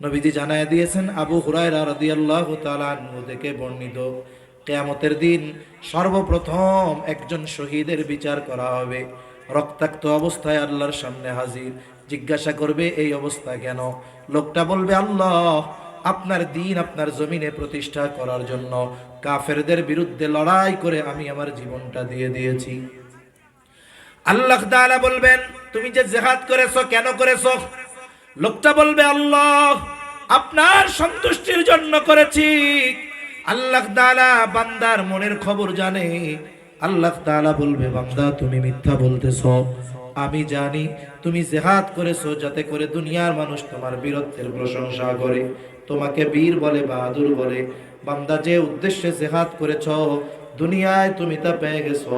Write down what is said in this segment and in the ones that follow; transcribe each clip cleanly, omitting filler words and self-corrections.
নবীজি জানায় দিয়েছেন, আবু হুরায়রা রাদিয়াল্লাহু তাআলা আনহু থেকে বর্ণিত, কিয়ামতের দিন সর্বপ্রথম একজন শহীদের বিচার করা হবে। রক্তাক্ত অবস্থায় আল্লাহর সামনে হাজির। জিজ্ঞাসা করবে, এই অবস্থা কেন? লোকটা বলবে, আল্লাহ আপনার দ্বীন আপনার জমিনে প্রতিষ্ঠা করার জন্য কাফেরদের বিরুদ্ধে লড়াই করে আমি আমার জীবনটা দিয়ে দিয়েছি। আল্লাহ তাআলা বলবেন, তুমি যে জিহাদ করেছো কেন করেছো? লোকটা বলবে, আল্লাহ আপনার সন্তুষ্টির জন্য করেছি। আল্লাহ তাআলা বান্দার মনের খবর জানে। আল্লাহ তাআলা বলবে, বান্দা তুমি মিথ্যা বলতেছো। আমি জানি তুমি জিহাদ করেছো যাতে করে দুনিয়ার মানুষ তোমার বীরত্বের প্রশংসা করে, তোমাকে বীর বলে, বাহাদুর বলে। বান্দা, যে উদ্দেশ্যে জিহাদ করেছো দুনিয়ায় তুমি তা পেয়ে গেছো।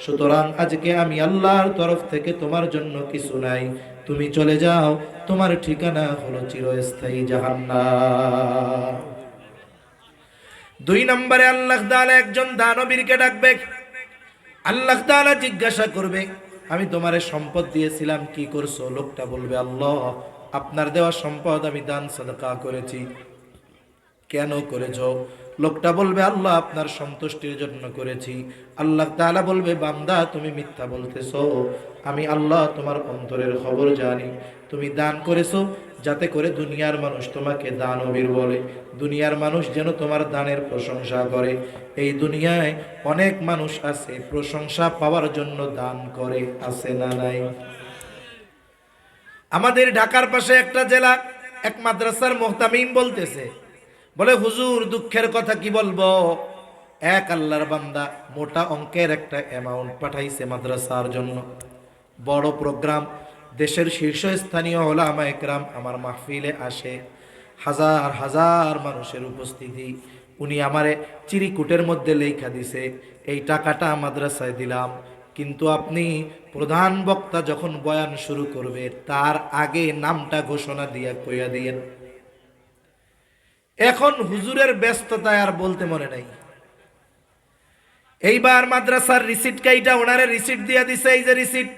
সুতরাং আজকে আমি আল্লাহর তরফ থেকে তোমার জন্য কিছু নাই, তুমি চলে যাও, তোমার ঠিকানা হলো চিরস্থায়ী জাহান্নাম। 2 নম্বরে আল্লাহ তাআলা একজন দানবীরকে ডাকবে। আল্লাহ তাআলা জিজ্ঞাসা করবে, আমি তোমারে সম্পদ দিয়েছিলাম, কি করছো? লোকটা বলবে, আল্লাহ আপনার দেওয়া সম্পদ আমি দান সাদকা করেছি। কেন করেছো? লোকটা বলবে, আল্লাহ আপনার সন্তুষ্টির জন্য করেছি। আল্লাহ তাআলা বলবে, বান্দা তুমি মিথ্যা বলতেছো। আমি আল্লাহ তোমার অন্তরের খবর জানি। তুমি দান করেছো যাতে করে দুনিয়ার মানুষ তোমাকে দানবীর বলে, দুনিয়ার মানুষ যেন তোমার দানের প্রশংসা করে। এই দুনিয়ায় অনেক মানুষ আছে প্রশংসা পাওয়ার জন্য দান করে, আছে না নাই? আমাদের ঢাকার পাশে একটা জেলা, এক মাদ্রাসার মুহতামিম বলতেছে, বলে, হুজুর দুঃখের কথা কি বলবো, এক আল্লাহর বান্দা মোটা অঙ্কের একটা অ্যামাউন্ট পাঠাইছে মাদ্রাসার জন্য। বড় প্রোগ্রাম, দেশের শীর্ষস্থানীয় ওলামা একরাম আমার মাহফিলে আসে, হাজার হাজার মানুষের উপস্থিতি। উনি আমারে চিরিকুটের মধ্যে লেখা দিছে, এই টাকাটা মাদ্রাসায় দিলাম, কিন্তু আপনি প্রধান বক্তা যখন বয়ান শুরু করবে তার আগে নামটা ঘোষণা দিয়া কইয়া দিয়েন। এখন হুজুরের ব্যস্ততায় আর বলতে মনে নাই। এইবার মাদ্রাসার রিসিট কাইটা ওনারে রিসিট দিয়া দিছে, এই যে রিসিট।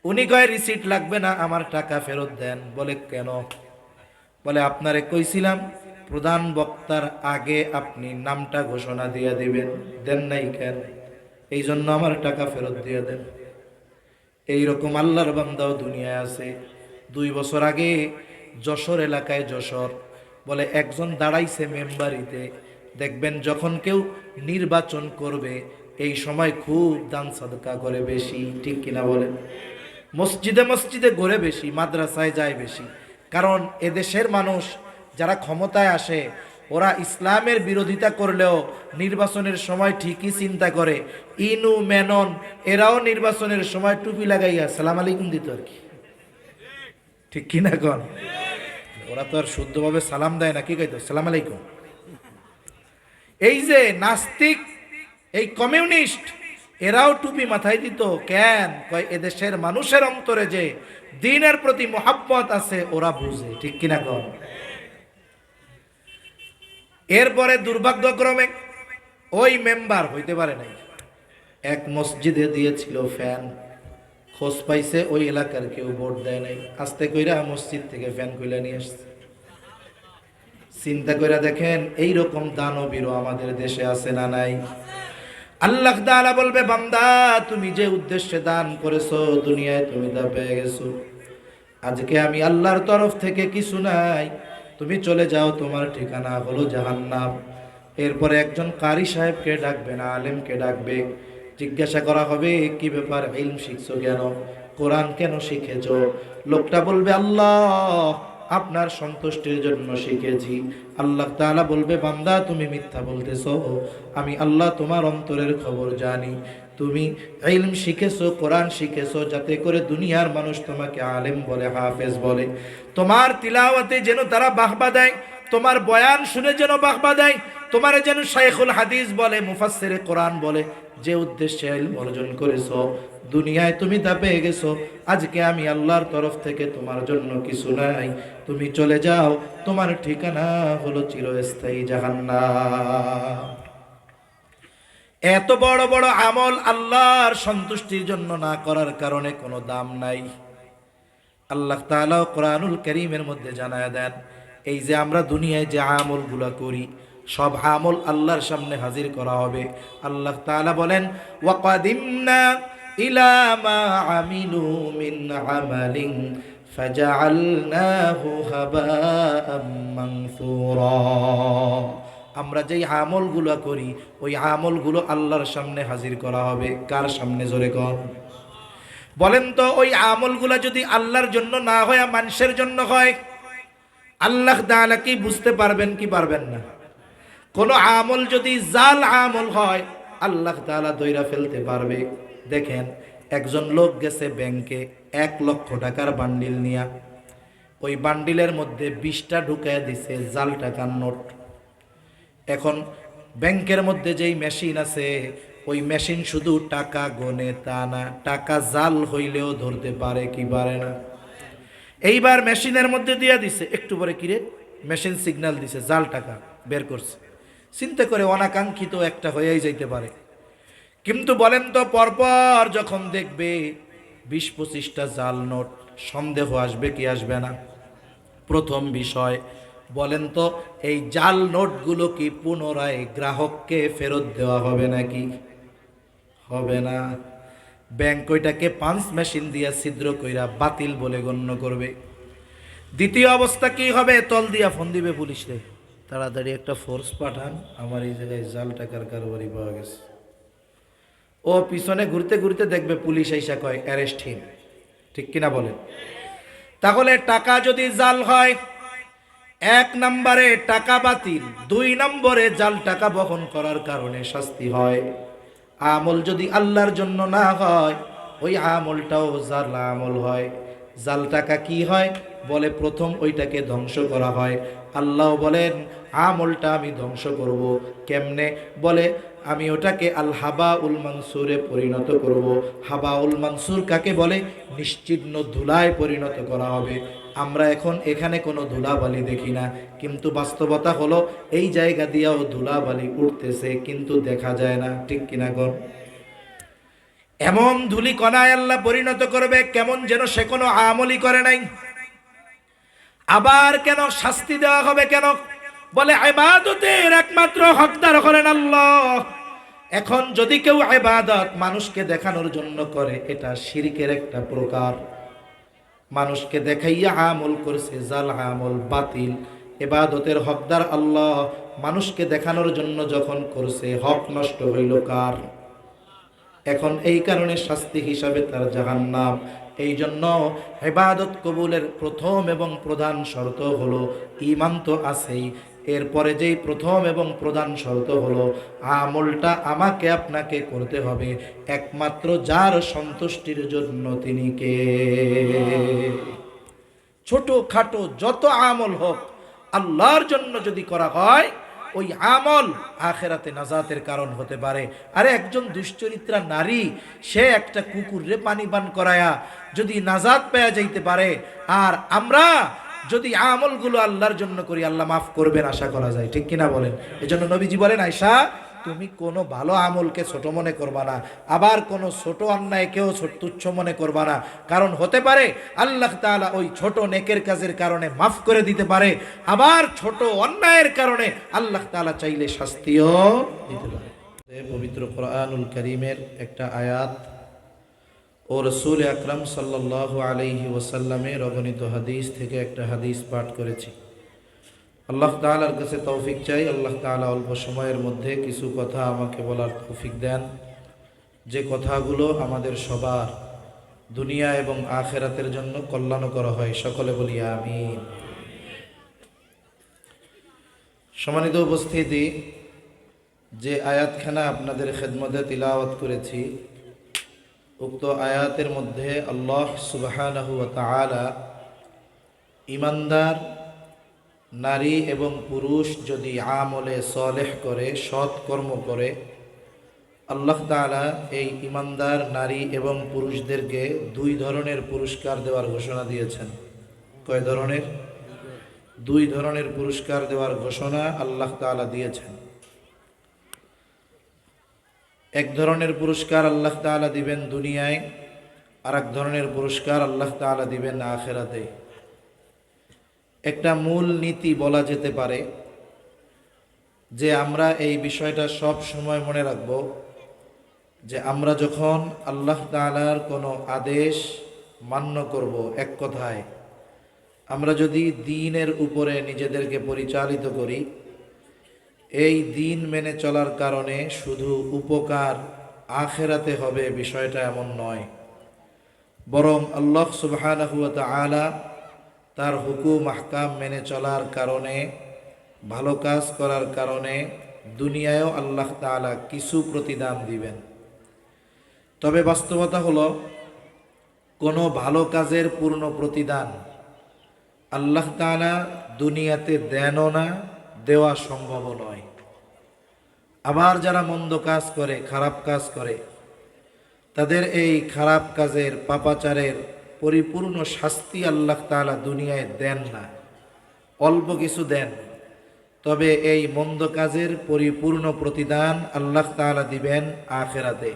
উনি কয়, রিসিট লাগবে না, আমার টাকা ফেরত দেন। বলে, কেন? বলে, আপনারে কইছিলাম প্রধান বক্তার আগে আপনি নামটা ঘোষণা দিয়ে দিবেন, দেন নাই কেন? এই জন্য আমার টাকা ফেরত দিয়ে দেন। এইরকম আল্লাহর বান্দাও দুনিয়ায় আছে। 2 বছর আগে যশোর এলাকায়, যশোর বলে একজন দাঁড়াইছে মেম্বারিতে। দেখবেন যখন কেউ নির্বাচন করবে এই সময় খুব দান সাদকা করে বেশি, ঠিক কিনা বলেন? মসজিদে মসজিদে ঘুরে বেশি, মাদ্রাসায় যায় বেশি। কারণ এদেশের মানুষ যারা ক্ষমতায় আসে ওরা ইসলামের বিরোধিতা করলেও নির্বাচনের সময় ঠিকই চিন্তা করে। ইনু মেনন এরাও নির্বাচনের সময় টুপি লাগাইয়া সালাম আলাইকুম দিত আর কি, ঠিক কিনা কন? ওরা তো আর শুদ্ধভাবে সালাম দেয় না, কি কইতো? সালাম আলাইকুম। এই যে নাস্তিক, এই কমিউনিস্ট, এরাও টুপি মাথায় দিত। কেন? কয় এদেশের মানুষের অন্তরে যে দ্বীনের প্রতি মোহাব্বত আছে ওরা বুঝে, ঠিক কিনা কন? এরপরে দুর্ভাগ্যক্রমে ওই মেম্বার হইতে পারে নাই, এক মসজিদে দিয়েছিল ফ্যান। খোঁজ পাইছে ওই এলাকার কেউ ভোট দেয় নাই, আস্তে কইরা মসজিদ থেকে ফ্যান কইলা নিয়ে আসছে। চিন্তা কইরা দেখেন এইরকম দানবীরও আমাদের দেশে আছে না নাই? আল্লাহ তাআলা বলবে, বান্দা তুমি যে উদ্দেশ্যে দান করেছো দুনিয়ায় তুমি তা পেয়ে গেছো। আজকে আমি আল্লাহর তরফ থেকে কিছু নাই, তুমি চলে যাও, তোমার ঠিকানা হলো জাহান্নাম। এরপরে একজন কারি সাহেবকে ডাকবে না, আলেমকে ডাকবে। জিজ্ঞাসা করা হবে, কি ব্যাপার, ইলম শিখছো কেন, কোরআন কেন শিখেছো? লোকটা বলবে, আল্লাহ আপনার সন্তুষ্টির জন্য শিখেছি। আল্লাহ তাআলা বলবে, বান্দা তুমি মিথ্যা বলতেছো, আমি আল্লাহ তোমার অন্তরের খবর জানি। তুমি ইলম শিখেছো, কোরআন শিখেছো যাতে করে দুনিয়ার মানুষ তোমাকে আলেম বলে, হাফেজ বলে, তোমার তিলাওয়াতে যেন তারা বাহবা দেয়, তোমার বয়ান শুনে যেন বাহবা দেয়, তোমার যেন শাইখুল হাদিস বলে, মুফাসসিরে কোরআন বলে। যে উদ্দেশ্যে ইলম অর্জন করেছো দুনিয়ায় তুমি তা পেয়ে গেছো। আজকে আমি আল্লাহর তরফ থেকে তোমার জন্য কিছু নাই, তুমি চলে যাও, তোমার ঠিকানা হলো চিরস্থায়ী জাহান্নাম। এত বড় বড় আমল আল্লাহর সন্তুষ্টির জন্য না করার কারণে কোনো দাম নাই। আল্লাহ তাআলা কোরআনুল কারীমের মধ্যে জানায় দেন, এই যে আমরা দুনিয়ায় যে আমলগুলো করি সব আমল আল্লাহর সামনে হাজির করা হবে। আল্লাহ তাআলা বলেন ওয়াকাদিমনা ইলা মা আমিলু মিন আমালিন ফাজআলনাহু হাবাআম মানসুরা। আমরা যেই আমলগুলো করি ওই আমলগুলো আল্লাহর সামনে হাজির করা হবে। কার সামনে? জোরে কর। বলেন তো ওই আমলগুলো যদি আল্লাহর জন্য না হয় মানুষের জন্য হয়, আল্লাহ তাআলা কি বুঝতে পারবেন কি পারবেন না? কোন আমল যদি জাল আমল হয় আল্লাহ তাআলা ধইরা ফেলতে পারবে। দেখেন একজন লোক গেছে ব্যাংকে 1,00,000 টাকার বান্ডিল নিয়া, ওই বান্ডিলের মধ্যে 20টা ঢুকায় দিছে জাল টাকার নোট। এখন ব্যাংকের মধ্যে যেই মেশিন আছে ওই মেশিন শুধু টাকা গনে তা না, টাকা জাল হইলেও ধরতে পারে কি পারে না। এইবার মেশিনের মধ্যে দিয়ে দিছে, একটু পরে কিরে মেশিন সিগন্যাল দিছে জাল টাকা বের করছে। চিন্তা করে অনাকাঙ্ক্ষিত একটা হয়েই যাইতে পারে। কিন্তু বলেন তো পরপর যখন দেখবে 20-25টা জাল নোট, সন্দেহ আসবে কি আসবে না? প্রথম বিষয় বলেন তো এই জাল নোটগুলো কি পুনরায় গ্রাহককে ফেরত দেওয়া হবে নাকি? হবে না। ব্যাংক ওইটাকে পাঞ্চ মেশিন দিয়া ছিদ্র কইরা বাতিল বলে গণ্য করবে। দ্বিতীয় অবস্থা কি হবে? তল দিয়া ফোন দিবে পুলিশে, তাড়াতাড়ি একটা ফোর্স পাঠান, আমার এই জায়গায় জাল টাকার কারবারি পাওয়া গেছে। ও পিছনে ঘুরতে ঘুরতে দেখবে পুলিশ আইসা কয় অ্যারেস্ট হিম। ঠিক কিনা বলেন? তাহলে টাকা যদি জাল হয়, 1 নম্বরে টাকা বাতিল, 2 নম্বরে জাল টাকা বহন করার কারণে শাস্তি হয়। আমল যদি আল্লাহর জন্য না হয় ওই আমলটাও জাল আমল হয়। জাল টাকা কি হয়? বলে প্রথম ওইটাকে ধ্বংস করা হয়। আল্লাহ বলেন আমলটা আমি ধ্বংস করব। কেমনে? বলে আমি ওটাকে আল হাবা উল মানসুরে পরিণত করব। হাবা উল মানসুর কাকে বলে? নিশ্চিহ্ন ধুলায় পরিণত করা হবে। আমরা এখন এখানে কোনো ধুলাবালি দেখি না, কিন্তু বাস্তবতা হলো এই জায়গা দিয়েও ধুলাবালি উঠতেছে কিন্তু দেখা যায় না। ঠিক কিনা গো? এমন ধুলি কণায় আল্লাহ পরিণত করবে কেমন যেন সে কোনো আমলই করে নাই। আবার কেন শাস্তি দেওয়া হবে কেন? বলে ইবাদতের একমাত্র হকদার করেন আল্লাহ। এখন যদি কেউ ইবাদত মানুষকে দেখানোর জন্য করে, এটা শিরকের একটা প্রকার। মানুষকে দেখাইয়া আমল করছে, জাল আমল, বাতিল। ইবাদতের হকদার আল্লাহ, মানুষকে দেখানোর জন্য যখন করছে হক নষ্ট হইল কার? এখন এই কারণে শাস্তি হিসাবে তার জাহান্নাম। এই জন্য ইবাদত কবুলের প্রথম এবং প্রধান শর্ত হলো ঈমান তো আছেই, এরপরে যেই প্রথম এবং প্রধান শর্ত হলো আমলটা আমাকে আপনাকে করতে হবে একমাত্র যার সন্তুষ্টির জন্য, তিনি কে? ছোট খাটো যত আমল হোক আল্লাহর জন্য যদি করা হয় ওই আমল আখেরাতে নাজাতের কারণ হতে পারে। আরে একজন দুশ্চরিত্রা নারী সে একটা কুকুররে পানি পান করায়া যদি নাজাত পেয়ে যাইতে পারে, আর আমরা যদি আমলগুলো আল্লাহর জন্য করি আল্লাহ মাফ করবেন আশা করা যায়। ঠিক কিনা বলেন? এজন্য নবীজি বলেন আয়েশা তুমি কোনো ভালো আমলকে ছোট মনে করবা না, আবার কোনো ছোট অন্যায়কেও তুচ্ছ মনে করবা না। কারণ হতে পারে আল্লাহ তাআলা ওই ছোট নেকের কাজের কারণে মাফ করে দিতে পারে, আবার ছোট অন্যায়ের কারণে আল্লাহ তাআলা চাইলে শাস্তিও দিতে পারে। পবিত্র কোরআনুল কারীমের একটা আয়াত ও রাসূল আকরাম সাল্লাল্লাহু আলাইহি ওয়াসাল্লামের অগণিত হাদিস থেকে একটা হাদিস পাঠ করেছি। আল্লাহ তাআলার কাছে তৌফিক চাই, আল্লাহ তাআলা অল্প সময়ের মধ্যে কিছু কথা আমাকে বলার তৌফিক দেন, যে কথাগুলো আমাদের সবার দুনিয়া এবং আখেরাতের জন্য কল্যাণকর হয়। সকলে বলি আমিন। সম্মানিত উপস্থিতি, যে আয়াতখানা আপনাদের খেদমতে তিলাওয়াত করেছি, উক্ত আয়াতের মধ্যে আল্লাহ সুবহানাহু ওয়া তাআলা ঈমানদার নারী এবং পুরুষ যদি আমলে সলেহ করে, সৎ কর্ম করে, আল্লাহ তাআলা এই ঈমানদার নারী এবং পুরুষদেরকে 2 ধরনের পুরস্কার দেওয়ার ঘোষণা দিয়েছেন। কয় ধরনের? 2 ধরনের পুরস্কার দেওয়ার ঘোষণা আল্লাহ তাআলা দিয়েছেন। এক ধরনের পুরস্কার আল্লাহ তাআলা দিবেন দুনিয়ায়, আর এক ধরনের পুরস্কার আল্লাহ তাআলা দিবেন আখিরাতে। একটা মূল নীতি বলা যেতে পারে যে আমরা এই বিষয়টা সব সময় মনে রাখব যে আমরা যখন আল্লাহ তাআলার কোনো আদেশ মান্য করব, এক কথায় আমরা যদি দ্বীনের উপরে নিজেদেরকে পরিচালিত করি, এই দ্বীন মেনে চলার কারণে শুধু উপকার আখিরাতে হবে বিষয়টা এমন নয়, বরং আল্লাহ সুবহানাহু ওয়া তাআলা তার হুকুম আহকাম মেনে চলার কারণে, ভালো কাজ করার কারণে দুনিয়ায়ও আল্লাহ তাআলা কিছু প্রতিদান দিবেন। তবে বাস্তবতা হলো কোনো ভালো কাজের পূর্ণ প্রতিদান আল্লাহ তাআলা দুনিয়াতে দেনও না, দেওয়া সম্ভবও নয়। আবার যারা মন্দ কাজ করে, খারাপ কাজ করে, তাদের এই খারাপ কাজের, পাপাচারের পরিপূর্ণ শাস্তি আল্লাহ তাআলা দুনিয়ায় দেন না, অল্প কিছু দেন। তবে এই মন্দ কাজের পরিপূর্ণ প্রতিদান আল্লাহ তাআলা দিবেন আখিরাতে।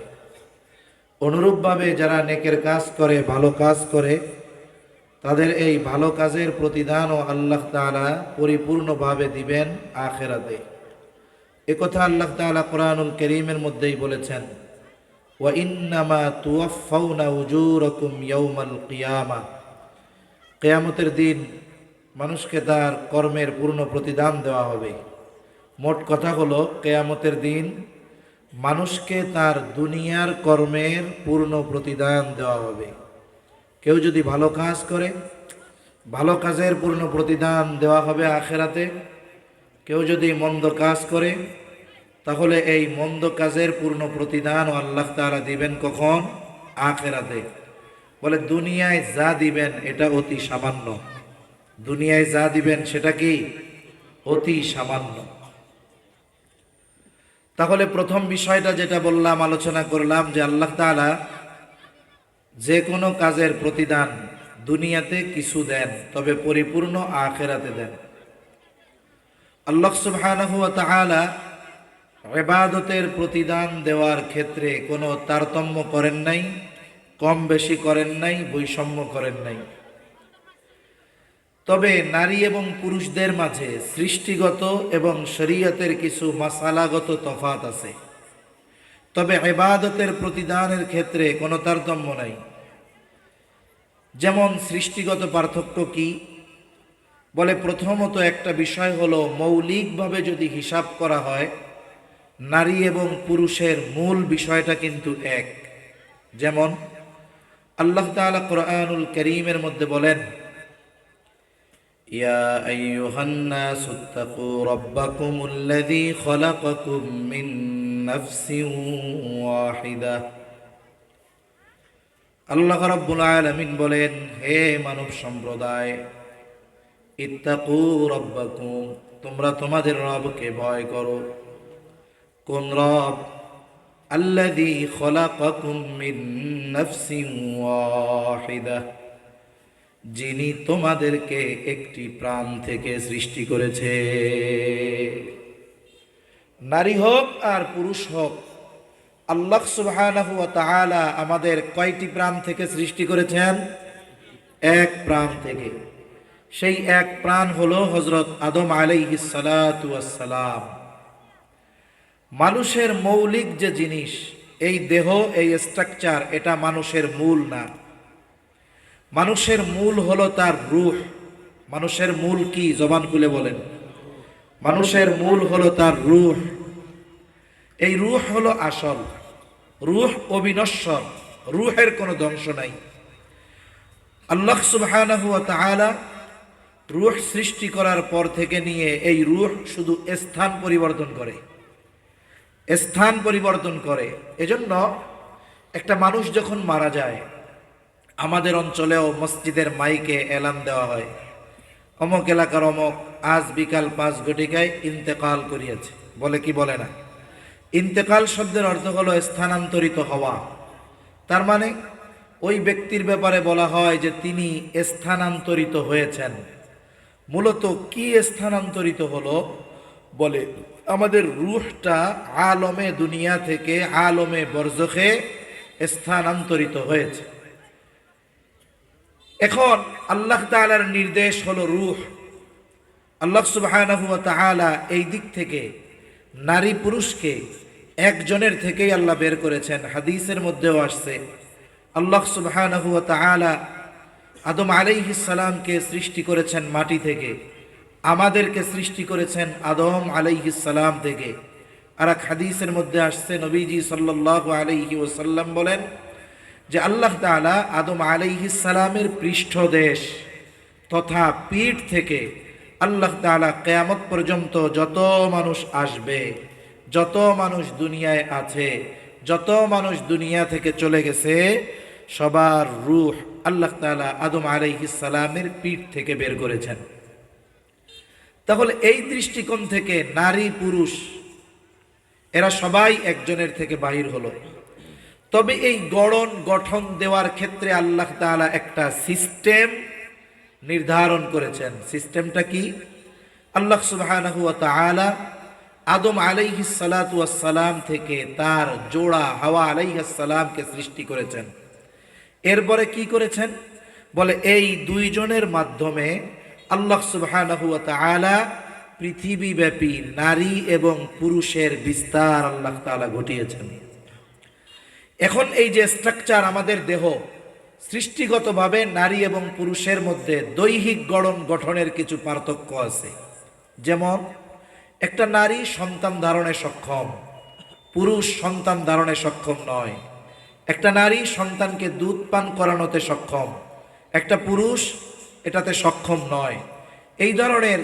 অনুরূপভাবে যারা নেকের কাজ করে, ভালো কাজ করে, তাদের এই ভালো কাজের প্রতিদানও আল্লাহ তাআলা পরিপূর্ণভাবে দিবেন আখিরাতে। একথা আল্লাহ তাআলা কোরআনুল কারীমের মধ্যেই বলেছেন, ওয়া ইন্নামা তুওয়াফাউনা উজুরাকুম ইয়াউমাল কিয়ামা। কিয়ামতের দিন মানুষকে তার কর্মের পূর্ণ প্রতিদান দেওয়া হবে। মোট কথা হলো, কিয়ামতের দিন মানুষকে তার দুনিয়ার কর্মের পূর্ণ প্রতিদান দেওয়া হবে। কেউ যদি ভালো কাজ করে, ভালো কাজের পূর্ণ প্রতিদান দেওয়া হবে আখিরাতে। কেউ যদি মন্দ কাজ করে, তাহলে এই মন্দ কাজের পূর্ণ প্রতিদানও আল্লাহ তাআলা দিবেন কখন? আখিরাতে। বলে দুনিয়ায় যা দিবেন এটা অতি সামান্য, দুনিয়ায় যা দিবেন সেটা কি? অতি সামান্য। তাহলে প্রথম বিষয়টা যেটা বললাম, আলোচনা করলাম যে আল্লাহ তাআলা যে কোনো কাজের প্রতিদান দুনিয়াতে কিছু দেন, তবে পরিপূর্ণ আখিরাতে দেন। আল্লাহ সুবহানাহু ওয়া তাআলা ইবাদতের প্রতিদান দেওয়ার ক্ষেত্রে কোনো তারতম্য করেন নাই, কম বেশি করেন নাই, বৈষম্য করেন নাই। তবে নারী এবং পুরুষদের মাঝে সৃষ্টিগত এবং শরীয়তের কিছু মাসালাগত তফাত আছে। তবে ইবাদতের প্রতিদানের ক্ষেত্রে কোনো তারতম্য নাই। যেমন সৃষ্টিগত পার্থক্য কি? বলে প্রথমত একটা বিষয় হলো, মৌলিকভাবে যদি হিসাব করা হয়, নারী এবং পুরুষের মূল বিষয়টা কিন্তু এক। যেমন আল্লাহ তাআলা কোরআনুল কারীমের মধ্যে বলেন, ইয়া আইয়ুহান নাসুত্তাকু রাব্বাকুমুল্লাযী খালাকাকুম মিন নাফসিন ওয়াহিদা। আল্লাহ রাব্বুল আলামিন বলেন, হে মানব সম্প্রদায়, ইত্তাকু রাব্বাকুম, তোমরা তোমাদের রবকে ভয় করো। কোন রব? আল্লাযী খালাকাকুম মিন নাফসিন ওয়াহিদা, যিনি তোমাদেরকে একটি প্রাণ থেকে সৃষ্টি করেছে। নারী হোক আর পুরুষ হোক, আল্লাহ সুবহানাহু ওয়া তাআলা আমাদের কয়টি প্রাণ থেকে সৃষ্টি করেছেন? এক প্রাণ থেকে। সেই এক প্রাণ হলো হযরত আদম আলাইহিস সালাতু ওয়াস সালাম। মানুষের মৌলিক যে জিনিস, এই দেহ, এই স্ট্রাকচার, এটা মানুষের মূল না। মানুষের মূল হলো তার রূহ। মানুষের মূল কি? জবান খুলে বলেন। মানুষের মূল হলো তার রূহ। এই রূহ হলো আসল। রূহ অবিনশ্বর, রূহের কোনো ধ্বংস নাই। আল্লাহ সুবহানাহু ওয়া তাআলা রূহ সৃষ্টি করার পর থেকে নিয়ে এই রূহ শুধু স্থান পরিবর্তন করে, স্থান পরিবর্তন করে। এজন্য একটা মানুষ যখন মারা যায়, আমাদের অঞ্চলেও মসজিদের মাইকে এলান দেওয়া হয়, অমুক এলাকার অমুক আজ বিকাল 5 ঘটিকায় ইন্তেকাল করিয়াছে। বলে কি বলে না? ইন্তেকাল শব্দের অর্থ হলো স্থানান্তরিত হওয়া। তার মানে ওই ব্যক্তির ব্যাপারে বলা হয় যে তিনি স্থানান্তরিত হয়েছেন। মূলত কি স্থানান্তরিত হলো? বলে আমাদের রূহটা আলমে দুনিয়া থেকে আলমে বরজখে স্থানান্তরিত হয়েছে। এখন আল্লাহ তাআলার নির্দেশ হলো রূহ, আল্লাহ সুবহানাহু ওয়া তাআলা এই দিক থেকে নারী পুরুষকে একজনের থেকেই আল্লাহ বের করেছেন। হাদিসের মধ্যেও আসছে আল্লাহ সুবহানাহু ওয়া তাআলা আদম আলাইহিস সালামকে সৃষ্টি করেছেন মাটি থেকে, আমাদেরকে সৃষ্টি করেছেন আদম আলাইহিস সালাম থেকে। আর এক হাদিসের মধ্যে আসছে নবীজি সাল্লাল্লাহু আলাইহি ওয়াসাল্লাম বলেন যে আল্লাহ তাআলা আদম আলাইহিস সালামের পৃষ্ঠদেশ তথা পিঠ থেকে আল্লাহ তাআলা কিয়ামত পর্যন্ত যত মানুষ আসবে, যত মানুষ দুনিয়ায় আছে, যত মানুষ দুনিয়া থেকে চলে গেছে, সবার রূহ আল্লাহ তাআলা আদম আলাইহিস সালামের পিঠ থেকে বের করেছেন। তাহলে এই দৃষ্টিকোণ থেকে নারী পুরুষ এরা সবাই একজনের থেকে বাহির হলো। তবে এই গঠন দেওয়ার ক্ষেত্রে আল্লাহ তাআলা একটা সিস্টেম নির্ধারণ করেছেন। সিস্টেমটা কি? আল্লাহ সুবহানাহু ওয়া তাআলা আদম আলাইহিস সালাতু ওয়াস সালাম থেকে তার জোড়া হাওয়া আলাইহিস সালামকে সৃষ্টি করেছেন। এরপরে কি করেছেন? বলে এই দুইজনের মাধ্যমে আল্লাহ সুবহানাহু ওয়া তাআলা পৃথিবীব্যাপী নারী এবং পুরুষের বিস্তার আল্লাহ তাআলা ঘটিয়েছেন। এখন এই যে স্ট্রাকচার আমাদের দেহ, সৃষ্টিগতভাবে নারী এবং পুরুষের মধ্যে দৈহিক গঠনের কিছু পার্থক্য আছে। যেমন একটা নারী সন্তান ধারণে সক্ষম, পুরুষ সন্তান ধারণে সক্ষম নয়। একটা নারী সন্তানকে দুধ পান করানোতে সক্ষম, একটা পুরুষ এটাতে সক্ষম নয়। এই ধরনের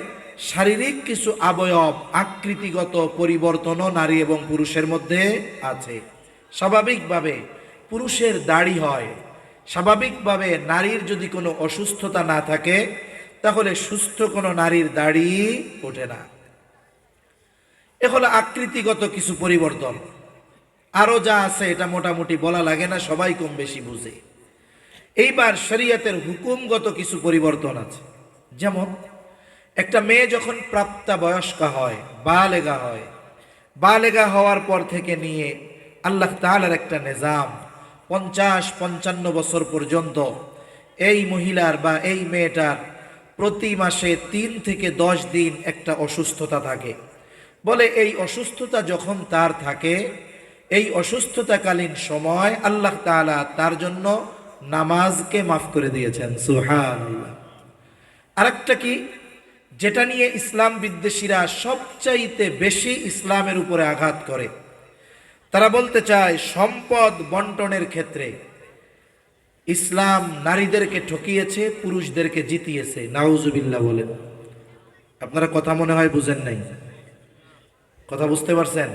শারীরিক কিছু অবয়ব আকৃতিগত পরিবর্তনও নারী এবং পুরুষের মধ্যে আছে। স্বাভাবিকভাবে পুরুষের দাড়ি হয়, স্বাভাবিকভাবে নারীর যদি কোনো অসুস্থতা না থাকে তাহলে সুস্থ কোনো নারীর দাড়ি ওঠে না। এ হলো আকৃতিগত কিছু পরিবর্তন। আরও যা আছে এটা মোটামুটি বলা লাগে না, সবাই কম বেশি বুঝে। এইবার শরীয়তের হুকুমগত কিছু পরিবর্তন আছে। যেমন একটা মেয়ে যখন প্রাপ্তবয়স্কা হয়, বালেগা হওয়ার পর থেকে নিয়ে আল্লাহ তাআলার একটা নিজাম, 50-55 বছর পর্যন্ত এই মহিলার বা এই মেয়েটার প্রতি মাসে 3 থেকে 10 দিন একটা অসুস্থতা থাকে। বলে এই অসুস্থতা যখন তার থাকে, এই অসুস্থতাকালীন সময় আল্লাহ তাআলা তার জন্য নামাজকে মাফ করে দিয়েছেন। সুবহানাল্লাহ। আরেকটা কি, যেটা নিয়ে ইসলাম বিদ্বেষীরা সবচাইতে বেশি ইসলামের উপরে আঘাত করে, তারা বলতে চায় সম্পদ বন্টনের ক্ষেত্রে ইসলাম নারীদেরকে ঠকিয়েছে, পুরুষদেরকে জিতিয়েছে। নাউজুবিল্লাহ বলেন। আপনারা কথা মনে হয় বুঝেন নাই, কথা বুঝতে পারছেন?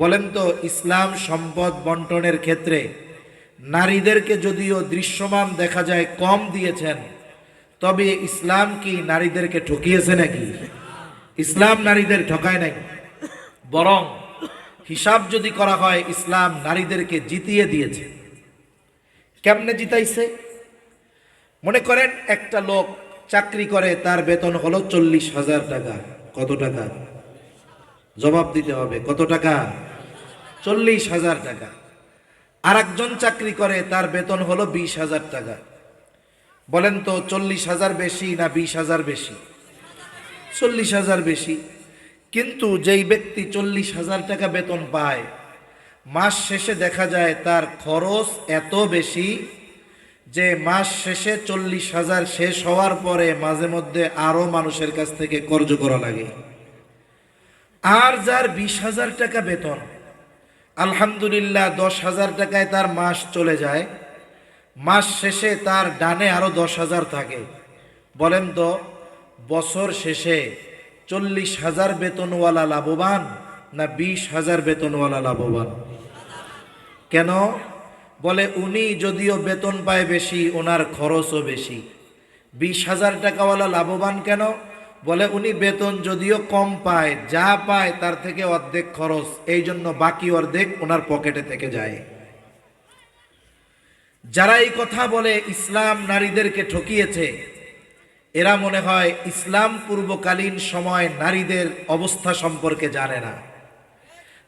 বলেন তো, ইসলাম সম্পদ বন্টনের ক্ষেত্রে নারীদেরকে যদিও দৃশ্যমান দেখা যায় কম দিয়েছেন, তবে ইসলাম কি নারীদেরকে ঠকিয়েছে নাকি? ইসলাম নারীদের ঠকায় নাই, বরং হিসাব যদি করা হয় ইসলাম নারীদেরকে জিতিয়ে দিয়েছে। কেমনে জিতাইছে? মনে করেন একটা লোক চাকরি করে, তার বেতন হলো 40,000 টাকা। কত টাকা? জবাব দিতে হবে। কত টাকা? 40,000 টাকা। আর একজন চাকরি করে, তার বেতন হলো 20,000 টাকা। বলেন তো 40,000 বেশি না 20,000 বেশি? 40,000 বেশি। কিন্তু যেই ব্যক্তি 40,000 টাকা বেতন পায়, মাস শেষে দেখা যায় তার খরচ এত বেশি যে মাস শেষে 40,000 শেষ হওয়ার পরে মাঝে মধ্যে আরো মানুষের কাছ থেকে কর্জ করা লাগে। আর যার 20,000 টাকা বেতন, আলহামদুলিল্লাহ 10,000 টাকায় তার মাস চলে যায়, মাস শেষে তার ডানে আরো 10,000 থাকে। বলেন তো বছর শেষে 40,000 বেতনওয়ালা লাভবান না 20,000 বেতনওয়ালা লাভবান? কেন? বলে উনি যদিও বেতন পায় বেশি, ওনার খরচও বেশি। 20,000 টাকাওয়ালা লাভবান কেন? বলে উনি বেতন যদিও কম পায়, যা পায় তার থেকে অর্ধেক খরচ, এই জন্য বাকি অর্ধেক ওনার পকেটে থেকে যায়। যারা এই কথা বলে ইসলাম নারীদেরকে ঠকিয়েছে, এরা মনে হয় ইসলাম পূর্বকালীন সময় নারীদের অবস্থা সম্পর্কে জানে না।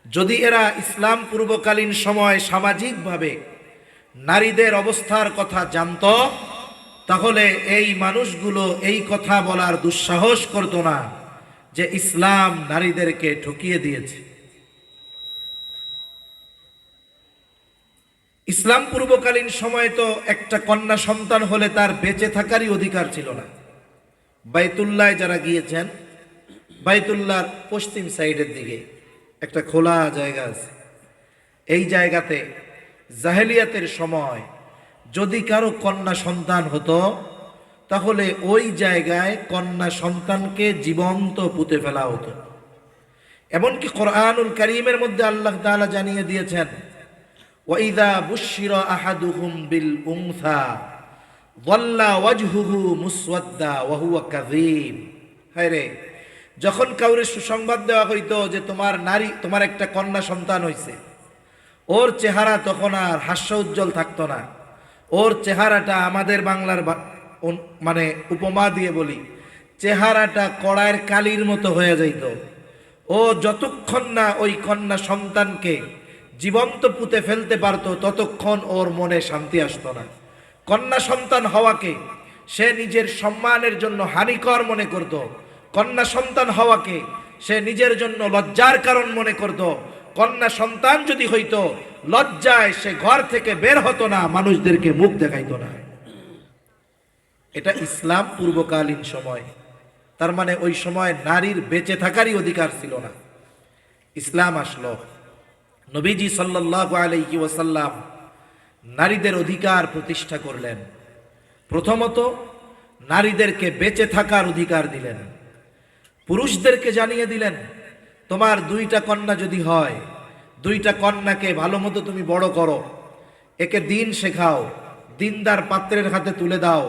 যদি এরা ইসলাম পূর্বকালীন সময় সামাজিকভাবে নারীদের অবস্থার কথা জানত, তাহলে এই মানুষগুলো এই কথা বলার দুঃসাহস করতো না যে ইসলাম নারীদেরকে ঠকিয়ে দিয়েছে। ইসলাম পূর্বকালীন সময়ে তো একটা কন্যা সন্তান হলে তার বেঁচে থাকারই অধিকার ছিল না। বাইতুল্লায় যারা গিয়েছেন, বাইতুল্লাহর পশ্চিম সাইডের দিকে একটা খোলা জায়গা আছে। এই জায়গাতে জাহেলিয়াতের সময় যদি কারো কন্যা সন্তান হতো, তাহলে ওই জায়গায় কন্যা সন্তানকে জীবন্ত পুঁতে ফেলা হতো। এমনকি কোরআনুল কারীমের মধ্যে আল্লাহ তাআলা জানিয়ে দিয়েছেন, ওয়াইদা বুশিরা আহাদুহুম বিল উনসা ওয়াল্লা ওয়াজহুহু মুসওয়াদ্দা ওয়া হুয়া কাযীব। হায় রে, যখন কাউরে সুসংবাদ দেওয়া হইতো যে তোমার একটা কন্যা সন্তান হইছে, ওর চেহারা তখন আর হাস্য উজ্জ্বল থাকতো না। ওর চেহারাটা আমাদের বাংলার মানে উপমা দিয়ে বলি, চেহারাটা কড়াইয়ের কালির মতো হয়ে যাইত। ও যতক্ষণ না ওই কন্যা সন্তানকে জীবন্ত পুঁতে ফেলতে পারতো, ততক্ষণ ওর মনে শান্তি আসতো না। কন্যা সন্তান হওয়াকে সে নিজের সম্মানের জন্য হানিকর মনে করত। কন্যা সন্তান হওয়াকে সে নিজের জন্য লজ্জার কারণ মনে করত। কন্যা সন্তান যদি হইতো, লজ্জায় সে ঘর থেকে বের হতো না, মানুষদেরকে মুখ দেখাইতো না। এটা ইসলাম পূর্বকালীন সময়। তার মানে ওই সময় নারীর বেঁচে থাকারই অধিকার ছিল না। ইসলাম আসলো, নবীজি সাল্লাল্লাহু আলাইহি ওয়াসাল্লাম নারীদের অধিকার প্রতিষ্ঠা করলেন। প্রথমত নারীদেরকে বেঁচে থাকার অধিকার দিলেন। পুরুষদেরকে জানিয়ে দিলেন, তোমার দুইটা কন্যা যদি হয়, দুইটা কন্যাকে ভালো মতো তুমি বড় করো, একে দিন শেখাও, দিনদার পাত্রের হাতে তুলে দাও,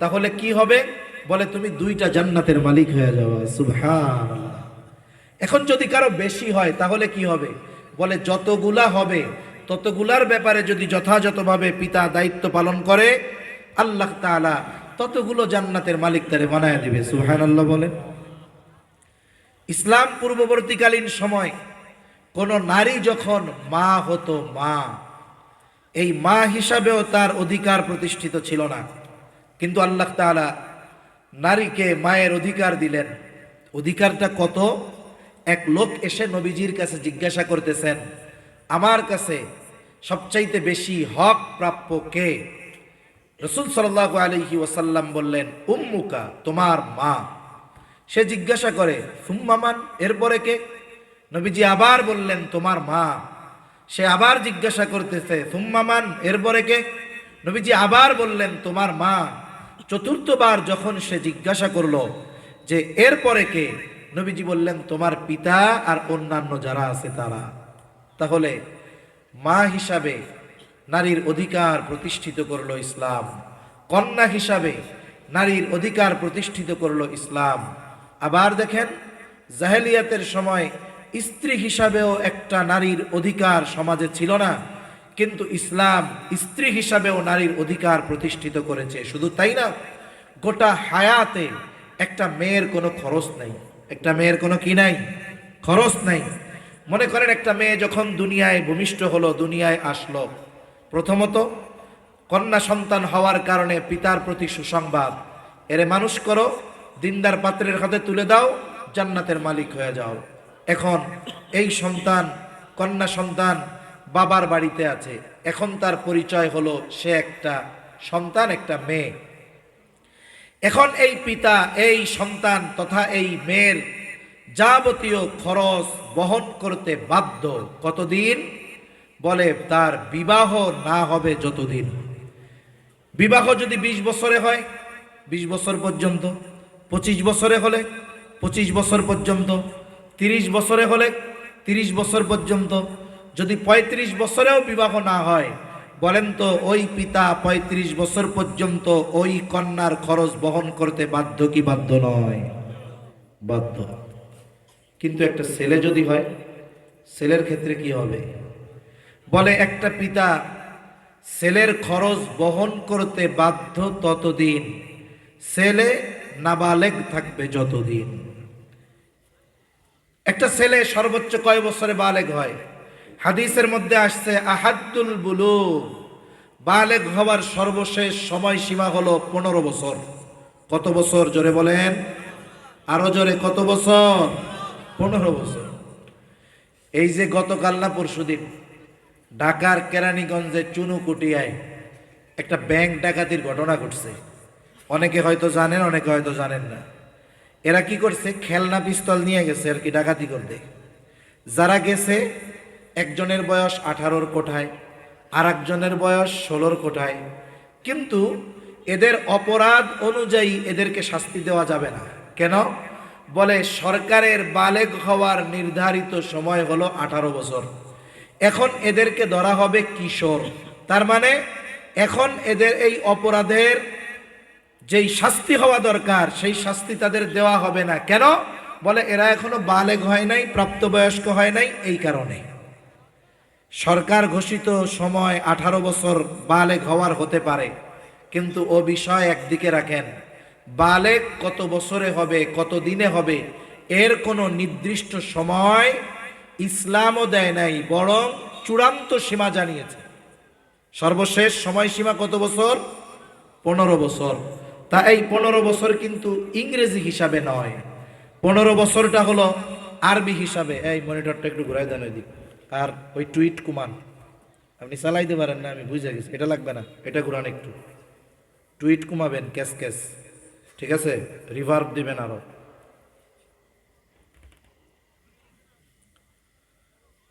তাহলে কি হবে? বলে তুমি দুইটা জান্নাতের মালিক হয়ে যাওয়া। সুবহানাল্লাহ। এখন যদি কারো বেশি হয় তাহলে কি হবে? বলে যতগুলা হবে ততগুলার ব্যাপারে যদি যথাযথভাবে পিতা দায়িত্ব পালন করে, আল্লাহ তাআলা ততগুলো জান্নাতের মালিক তারে বানায় দিবে। সুবহানাল্লাহ বলে। ইসলাম পূর্ববর্তীকালীন সময় কোন নারী যখন মা হতো, এই মা হিসাবেও তার অধিকার প্রতিষ্ঠিত ছিল না। কিন্তু আল্লাহ তাআলা নারীকে মায়ের অধিকার দিলেন। অধিকারটা কত? এক লোক এসে নবীজির কাছে জিজ্ঞাসা করতেছেন, আমার কাছে সবচাইতে বেশি হক প্রাপ্য কে? রাসূল সাল্লাল্লাহু আলাইহি ওয়াসাল্লাম বললেন, উম্মুকা, তোমার মা। সে জিজ্ঞাসা করে, সুম্মা মান, এরপরে কে? নবীজি আবার বললেন, তোমার মা। সে আবার জিজ্ঞাসা করতেছে, সুম্মা মান, এরপরে কে? নবীজি আবার বললেন, তোমার মা। চতুর্থবার যখন সে জিজ্ঞাসা করলো যে এরপরে কে, নবীজি বললেন, তোমার পিতা আর অন্যান্য যারা আছে তারা। তাহলে মা হিসাবে নারীর অধিকার প্রতিষ্ঠিত করলো ইসলাম। কন্যা হিসাবে নারীর অধিকার প্রতিষ্ঠিত করলো ইসলাম। আবার দেখেন, জাহেলিয়াতের সময় স্ত্রী হিসাবেও একটা নারীর অধিকার সমাজে ছিল না, কিন্তু ইসলাম স্ত্রী হিসাবেও নারীর অধিকার প্রতিষ্ঠিত করেছে। শুধু তাই না, গোটা হায়াতে একটা মেয়ের কোনো খরচ নাই। একটা মেয়ের কোনো কি নাই? খরচ নাই। মনে করেন একটা মেয়ে যখন দুনিয়ায় ভূমিষ্ঠ হলো, দুনিয়ায় আসলো, প্রথমত কন্যা সন্তান হওয়ার কারণে পিতার প্রতি সুসংবাদ, এরে মানুষ করো, দিনদার পাত্রের হাতে তুলে দাও, জান্নাতের মালিক হয়ে যাও। এখন এই সন্তান, কন্যা সন্তান বাবার বাড়িতে আছে, এখন তার পরিচয় হলো সে একটা সন্তান, একটা মেয়ে। এখন এই পিতা এই সন্তান তথা এই মেয়ের যাবতীয় খরচ বহন করতে বাধ্য। কতদিন? বলে তার বিবাহ না হবে যতদিন। বিবাহ যদি 20 বছরে হয়, 20 বছর পর্যন্ত, 25 বছরে হলে 25 বছর পর্যন্ত, 30 বছরে হলে 30 বছর পর্যন্ত, যদি 35 বছরেও বিবাহ না হয়, বলেন তো ওই পিতা 35 বছর পর্যন্ত ওই কন্যার খরচ বহন করতে বাধ্য কি বাধ্য নয়? বাধ্য। কিন্তু একটা ছেলে যদি হয়, ছেলের ক্ষেত্রে কি হবে? বলে একটা পিতা ছেলের খরচ বহন করতে বাধ্য ততদিন, ছেলে নাবালেগ থাকবে যতদিন। একটা ছেলে সর্বোচ্চ কয় বছরে বালেগ হয়? হাদিসের মধ্যে আসছে, আহাদ্দুল বুলুগ বালেগ হওয়ার সর্বশেষ সময়সীমা হলো 15 বছর। কত বছর জোরে বলেন, আরো জোরে, কত বছর? 15 বছর। এই যে গতকাল না পরশুদিন ঢাকার কেরানীগঞ্জে চুনুকুটিয়ায় একটা ব্যাংক ডাকাতির ঘটনা ঘটছে। অনেকে হয়তো জানেন, অনেকে হয়তো জানেন না। এরা কি করছে, খেলনা পিস্তল নিয়ে গেছে আর কি ডাকাতি করতে। যারা গেছে একজনের বয়স 18-র কোঠায়, আর একজনের বয়স 16-র কোঠায়, কিন্তু এদের অপরাধ অনুযায়ী এদেরকে শাস্তি দেওয়া যাবে না। কেন? বলে সরকারের বালেগ হওয়ার নির্ধারিত সময় হলো 18 বছর। এখন এদেরকে ধরা হবে কিশোর। তার মানে এখন এদের এই অপরাধের যেই শাস্তি হওয়া দরকার সেই শাস্তি তাদের দেওয়া হবে না। কেন? বলে এরা এখনো বালেগ হয় নাই, প্রাপ্তবয়স্ক হয় নাই। এই কারণে সরকার ঘোষিত সময় 18 বছর বালেগ হওয়ার হতে পারে, কিন্তু ও বিষয় একদিকে রাখেন। বালেগ কত বছরে হবে, কত দিনে হবে, এর কোনো নির্দিষ্ট সময় ইসলামও দেয় নাই, বরং চূড়ান্ত সীমা জানিয়েছে। সর্বশেষ সময়সীমা কত বছর? 15 বছর। তা এই 15 বছর কিন্তু ইংরেজি হিসাবে নয়, 15 বছরটা হলো আরবি হিসাবে। এই মনিটরটা একটু ঘুরাই দেন ওই দিক, আর ওই টুইট কুমান আপনি চালাইতে পারেন না, আমি বুঝে গেছি। এটা লাগবে না, এটা ঘুরান একটু, টুইট কমাবেন, ক্যাশ ক্যাশ, ঠিক আছে? রিভার্ব দিবেন আরো।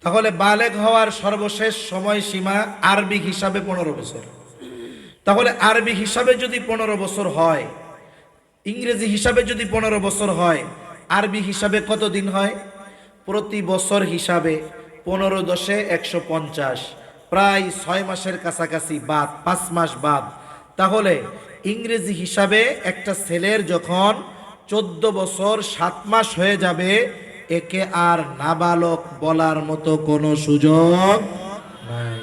তাহলে বালেগ হওয়ার সর্বশেষ সময়সীমা আরবি হিসাবে 15 বছর। তাহলে আরবি হিসাবে যদি 15 বছর হয়, ইংরেজি হিসাবে যদি 15 বছর হয়, আরবি হিসাবে কত দিন হয়? প্রতি বছর হিসাবে 15 10 150, প্রায় 6 মাসের কাছাকাছি বাদ, 5 মাস বাদ। তাহলে ইংরেজি হিসাবে একটা ছেলের যখন 14 বছর 7 মাস হয়ে যাবে, একে আর নাবালক বলার মতো কোনো সুযোগ নাই।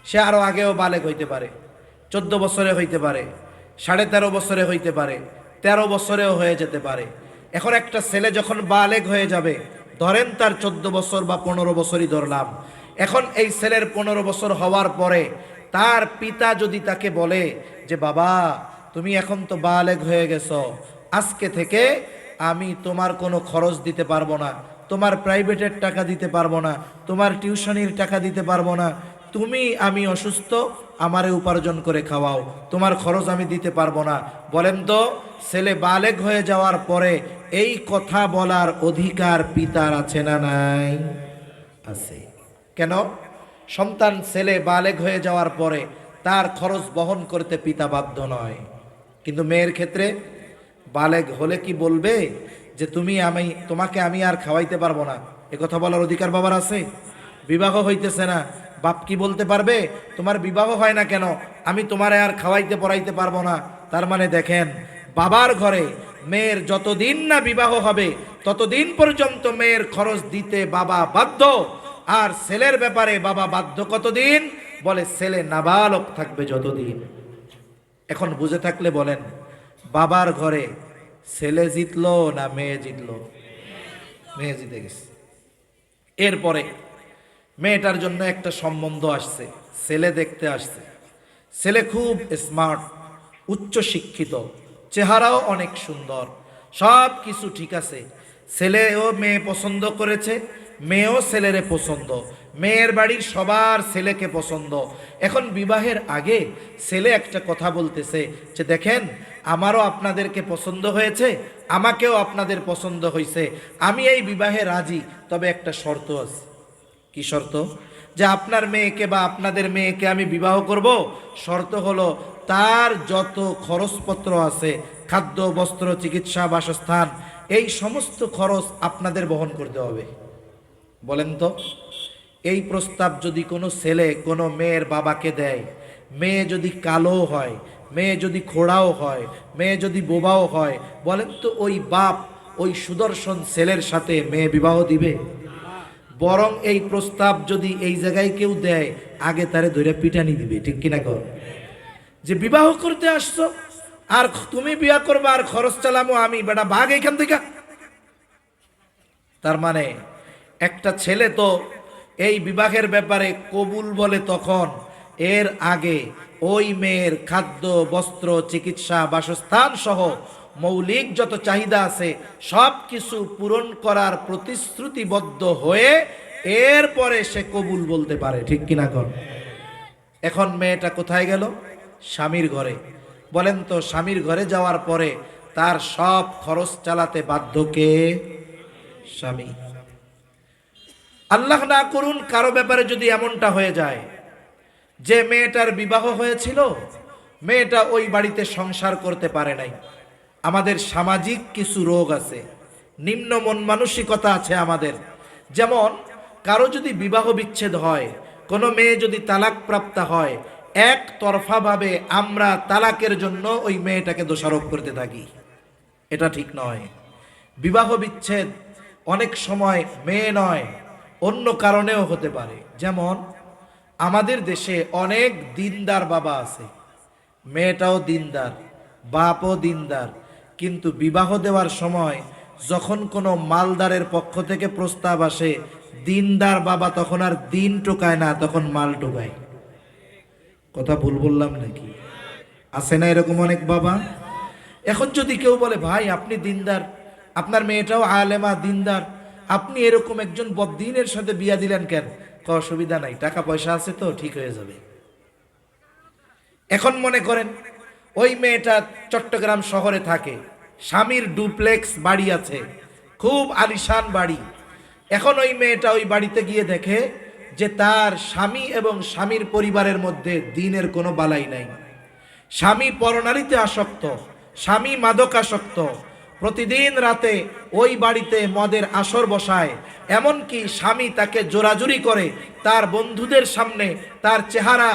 সে আরো আগেও বালেগ হইতে পারে, 14 বছরে হইতে পারে, 13.5 বছরে হইতে পারে, 13 বছরেও হয়ে যেতে পারে। এখন একটা ছেলে যখন বালেগ হয়ে যাবে, ধরেন তার 14 বছর বা 15 বছরই ধরলাম। এখন এই ছেলের 15 বছর হওয়ার পরে তার পিতা যদি তাকে বলে যে বাবা তুমি এখন তো বালেগ হয়ে গেছো, আজকে থেকে আমি তোমার কোনো খরচ দিতে পারবো না, তোমার প্রাইভেটের টাকা দিতে পারবো না, তোমার টিউশনির টাকা দিতে পারবো না, তুমি, আমি অসুস্থ, আমারে উপার্জন করে খাওয়াও, তোমার খরচ আমি দিতে পারবো না। বলেন তো ছেলে বালেগ হয়ে যাওয়ার পরে এই কথা বলার অধিকার পিতার আছে না নাই? আছে। কেন? সন্তান ছেলে বালেগ হয়ে যাওয়ার পরে তার খরচ বহন করতে পিতা বাধ্য নয়। কিন্তু মেয়ের ক্ষেত্রে বালেগ হলে কি বলবে যে তুমি, আমি তোমাকে আমি আর খাওয়াইতে পারবো না? এ কথা বলার অধিকার বাবার আছে? বিবাহ হইতেছে না, বাপ কি বলতে পারবে তোমার বিবাহ হয় না কেন, আমি তোমারে আর খাওয়াইতে পড়াইতে পারবো না? তার মানে দেখেন, বাবার ঘরে মেয়ের যতদিন না বিবাহ হবে ততদিন পর্যন্ত মেয়ের খরচ দিতে বাবা বাধ্য। আর ছেলের ব্যাপারে বাবা বাধ্য কতদিন? বলে ছেলে নাবালক থাকবে যতদিন। এখন বুঝে থাকলে বলেন, বাবার ঘরে ছেলে জিতলো না মেয়ে জিতলো? মেয়ে জিতে গেছে। এরপরে মেয়েটার জন্য একটা সম্বন্ধ আসছে, ছেলে দেখতে আসছে। ছেলে খুব স্মার্ট, উচ্চ শিক্ষিত, চেহারাও অনেক সুন্দর, সব কিছু ঠিক আছে। ছেলেও মেয়ে পছন্দ করেছে, মেয়েও ছেলেরে পছন্দ, মেয়ের বাড়ির সবার ছেলেকে পছন্দ। এখন বিবাহের আগে ছেলে একটা কথা বলতেছে যে দেখেন, আমারও আপনাদেরকে পছন্দ হয়েছে, আমাকেও আপনাদের পছন্দ হয়েছে, আমি এই বিবাহে রাজি, তবে একটা শর্ত আছে। কি শর্ত? যে আপনার মেয়েকে বা আপনাদের মেয়েকে আমি বিবাহ করব, শর্ত হলো তার যত খরচপত্র আছে, খাদ্য, বস্ত্র, চিকিৎসা, বাসস্থান, এই সমস্ত খরচ আপনাদের বহন করতে হবে। বলেন তো, এই প্রস্তাব যদি কোনো ছেলে কোনো মেয়ের বাবাকে দেয়, মেয়ে যদি কালো হয়, মেয়ে যদি খোড়াও হয়, মেয়ে যদি বোবাও হয়, বলেন তো ওই বাপ ওই সুদর্শন ছেলের সাথে মেয়ে বিবাহ দিবে? বরং এই প্রস্তাব যদি এই জায়গায় কেউ দেয়, আগে তারে ধরে পিটানি দিবে। ঠিক কিনা কর? যে বিবাহ করতে আসছো আর তুমি বিয়া করবা আর খরচ চালামো আমি, বেটা ভাগ এখান থেকে। তার মানে একটা ছেলে তো এই বিবাহের ব্যাপারে কবুল বলে তখন, এর আগে ওই মেয়ের খাদ্য, বস্ত্র, চিকিৎসা, বাসস্থান সহ মৌলিক যত চাহিদা আছে সব কিছু পূরণ করার প্রতিশ্রুতিবদ্ধ হয়ে এরপরে সে কবুল বলতে পারে, ঠিক কিনা কর? এখন মেয়েটা কোথায় গেল? স্বামীর ঘরে। বলেন তো, স্বামীর ঘরে যাওয়ার পরে তার সব খরচ চালাতে বাধ্য কে? স্বামী। আল্লাহ না করুন কারো ব্যাপারে যদি এমনটা হয়ে যায় যে মেয়েটার বিবাহ হয়েছিল, মেয়েটা ওই বাড়িতে সংসার করতে পারে নাই। আমাদের সামাজিক কিছু রোগ আছে, নিম্ন মন মানসিকতা আছে আমাদের। যেমন কারো যদি বিবাহ বিচ্ছেদ হয়, কোনো মেয়ে যদি তালাক প্রাপ্ত হয়, একতরফাভাবে আমরা তালাকের জন্য ওই মেয়েটাকে দোষারোপ করতে থাকি। এটা ঠিক নয়। বিবাহ বিচ্ছেদ অনেক সময় মেয়ে নয়, অন্য কারণেও হতে পারে। যেমন আমাদের দেশে অনেক দিনদার বাবা আছে, মেয়েটাও দিনদার, বাপও দিনদার, কিন্তু বিবাহ দেওয়ার সময় যখন কোনো মালদারের পক্ষ থেকে প্রস্তাব আসে, দিনদার বাবা তখন আর দিন টোকায় না, তখন মাল টোকায়। কথা ভুল বললাম নাকি? আছে না এরকম অনেক বাবা? এখন যদি কেউ বলে, ভাই আপনি দিনদার, আপনার মেয়েটাও আলেমা দিনদার, আপনি এরকম একজন বদ্দিনের সাথে বিয়া দিলেন কেন? অসুবিধা নাই, টাকা পয়সা আছে তো ঠিক হয়ে যাবে। এখন মনে করেন ওই মেয়েটা চট্টগ্রাম শহরে থাকে, স্বামীর ডুপ্লেক্স বাড়ি আছে, খুব আলিশান বাড়ি। এখন ওই মেয়েটা ওই বাড়িতে গিয়ে দেখে যে তার স্বামী এবং স্বামীর পরিবারের মধ্যে দিনের কোনো বালাই নাই। স্বামী পরনারীতে আসক্ত, স্বামী মাদকাসক্ত, প্রতিদিন রাতে ওই বাড়িতে মদের আসর বসায়, এমনকি স্বামী তাকে জোরাজুরি করে, তার বন্ধুদের সামনে তার চেহারা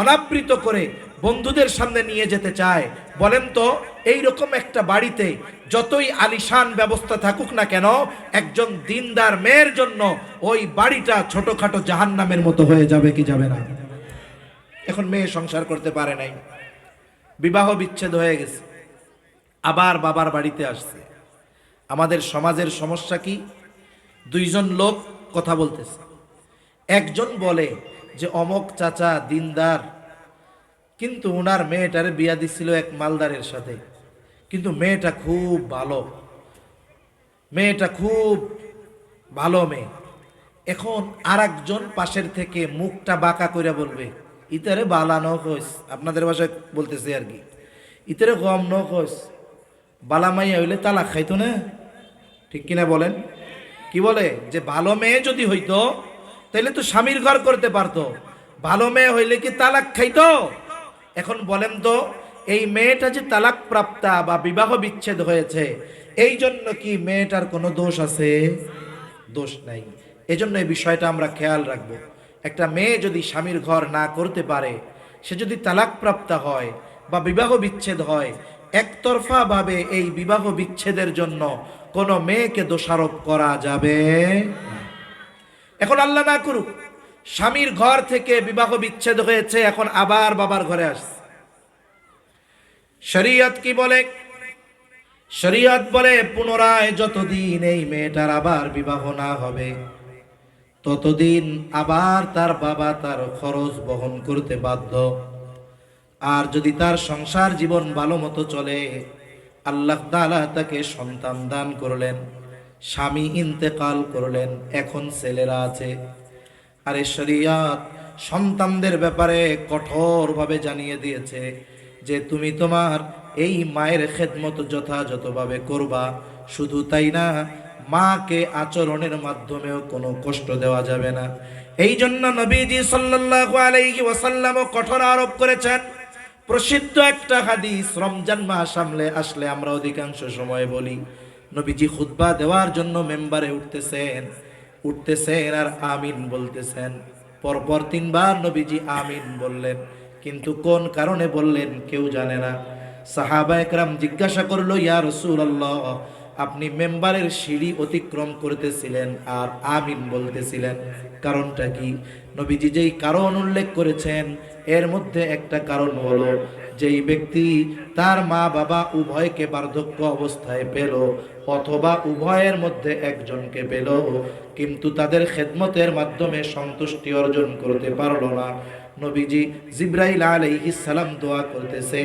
অনাবৃত করে বন্ধুদের সামনে নিয়ে যেতে চায়। বলেন তো, এই রকম একটা বাড়িতে যতই আলিশান ব্যবস্থা থাকুক না কেন, একজন দিনদার মেয়ের জন্য ওই বাড়িটা ছোটখাটো জাহান্নামের মতো হয়ে যাবে কি যাবে না? এখন মেয়ে সংসার করতে পারে নাই, বিবাহ বিচ্ছেদ হয়ে গেছে, আবার বাবার বাড়িতে আসছে। আমাদের সমাজের সমস্যা কি? দুইজন লোক কথা বলতেছে, একজন বলে যে অমক চাচা দিনদার, কিন্তু ওনার মেয়েটারে বিয়া দিছিল এক মালদারের সাথে, কিন্তু মেয়েটা খুব ভালো, মেয়েটা খুব ভালো মেয়ে। এখন আর একজন পাশের থেকে মুখটা বাঁকা করে বলবে, ইতারে বালানো খোঁজ, আপনাদের ভাষায় বলতেছে আর কি, ইতারে কম ন খোঁজ, বালামাইয়া হইলে তালাক খাইতো না, ঠিক কিনা বলেন? কি বলে যে ভালো মেয়ে যদি হইতো তাহলে তো স্বামীর ঘর করতে পারতো, ভালো মেয়ে হইলে কি তালাক খাইতো? এখন বলেন তো, এই মেয়েটা যে তালাক প্রাপ্তা বা বিবাহ বিচ্ছেদ হয়েছে, এই জন্য কি মেয়েটার কোনো দোষ আছে? দোষ নাই। এজন্য এই বিষয়টা আমরা খেয়াল রাখবো। একটা মেয়ে যদি স্বামীর ঘর না করতে পারে, সে যদি তালাক প্রাপ্তা হয় বা বিবাহ বিচ্ছেদ হয়, একতরফা ভাবে এই বিবাহ বিচ্ছেদের জন্য কোনো মেয়েকে দোষারোপ করা যাবে না। এখন আল্লাহ না করুক স্বামীর ঘর থেকে বিবাহ বিচ্ছেদ হয়েছে, এখন আবার বাবার ঘরে আসছে। শরীয়ত কি বলে? শরীয়ত বলে পুনরায় যতদিন এই মেয়েটার আবার বিবাহ না হবে, ততদিন আবার তার বাবা তার খরচ বহন করতে বাধ্য। আর যদি তার সংসার জীবন ভালো মতো চলে, আল্লাহ তাআলা তাকে সন্তান দান করলেন, স্বামী ইন্তেকাল করলেন, এখন ছেলেরা আছে, আরে শরীয়ত সন্তানদের ব্যাপারে কঠোরভাবে জানিয়ে দিয়েছে যে তুমি তোমার এই মায়ের খেদমত যথাযথভাবে করবা। শুধু তাই না, মাকে আচরণের মাধ্যমেও কোনো কষ্ট দেওয়া যাবে না। এই জন্য নবীজি সাল্লাল্লাহু আলাইহি ওয়াসাল্লাম কঠোর আরোপ করেছেন। প্রসিদ্ধ একটা হাদিস, রমজান মাস আসলে আমরা অধিকাংশ সময় বলি, নবীজি খুতবা দেওয়ার জন্য মেম্বারে উঠতেছেন আর আমিন বলতেছেন। পরপর 3 বার নবীজি আমিন বললেন, কিন্তু কোন কারণে বললেন কেউ জানে না। সাহাবায়ে কেরাম জিজ্ঞাসা করলো, ইয়া রাসূলুল্লাহ, আপনি মেম্বারের সিঁড়ি অতিক্রম করতেছিলেন আর আমিন বলতেছিলেন, কারণটা কি? নবীজি যেই কারণ উল্লেখ করেছেন এর মধ্যে একটা কারণ হলো, যেই ব্যক্তি তার মা বাবা উভয়কে বার্ধক্য অবস্থায় পেল অথবা উভয়ের মধ্যে একজনকে পেল, কিন্তু তাদের খেদমতের মাধ্যমে সন্তুষ্টি অর্জন করতে পারলো না, নবীজি জিব্রাইল আলাইহিস সালাম দোয়া করতেছে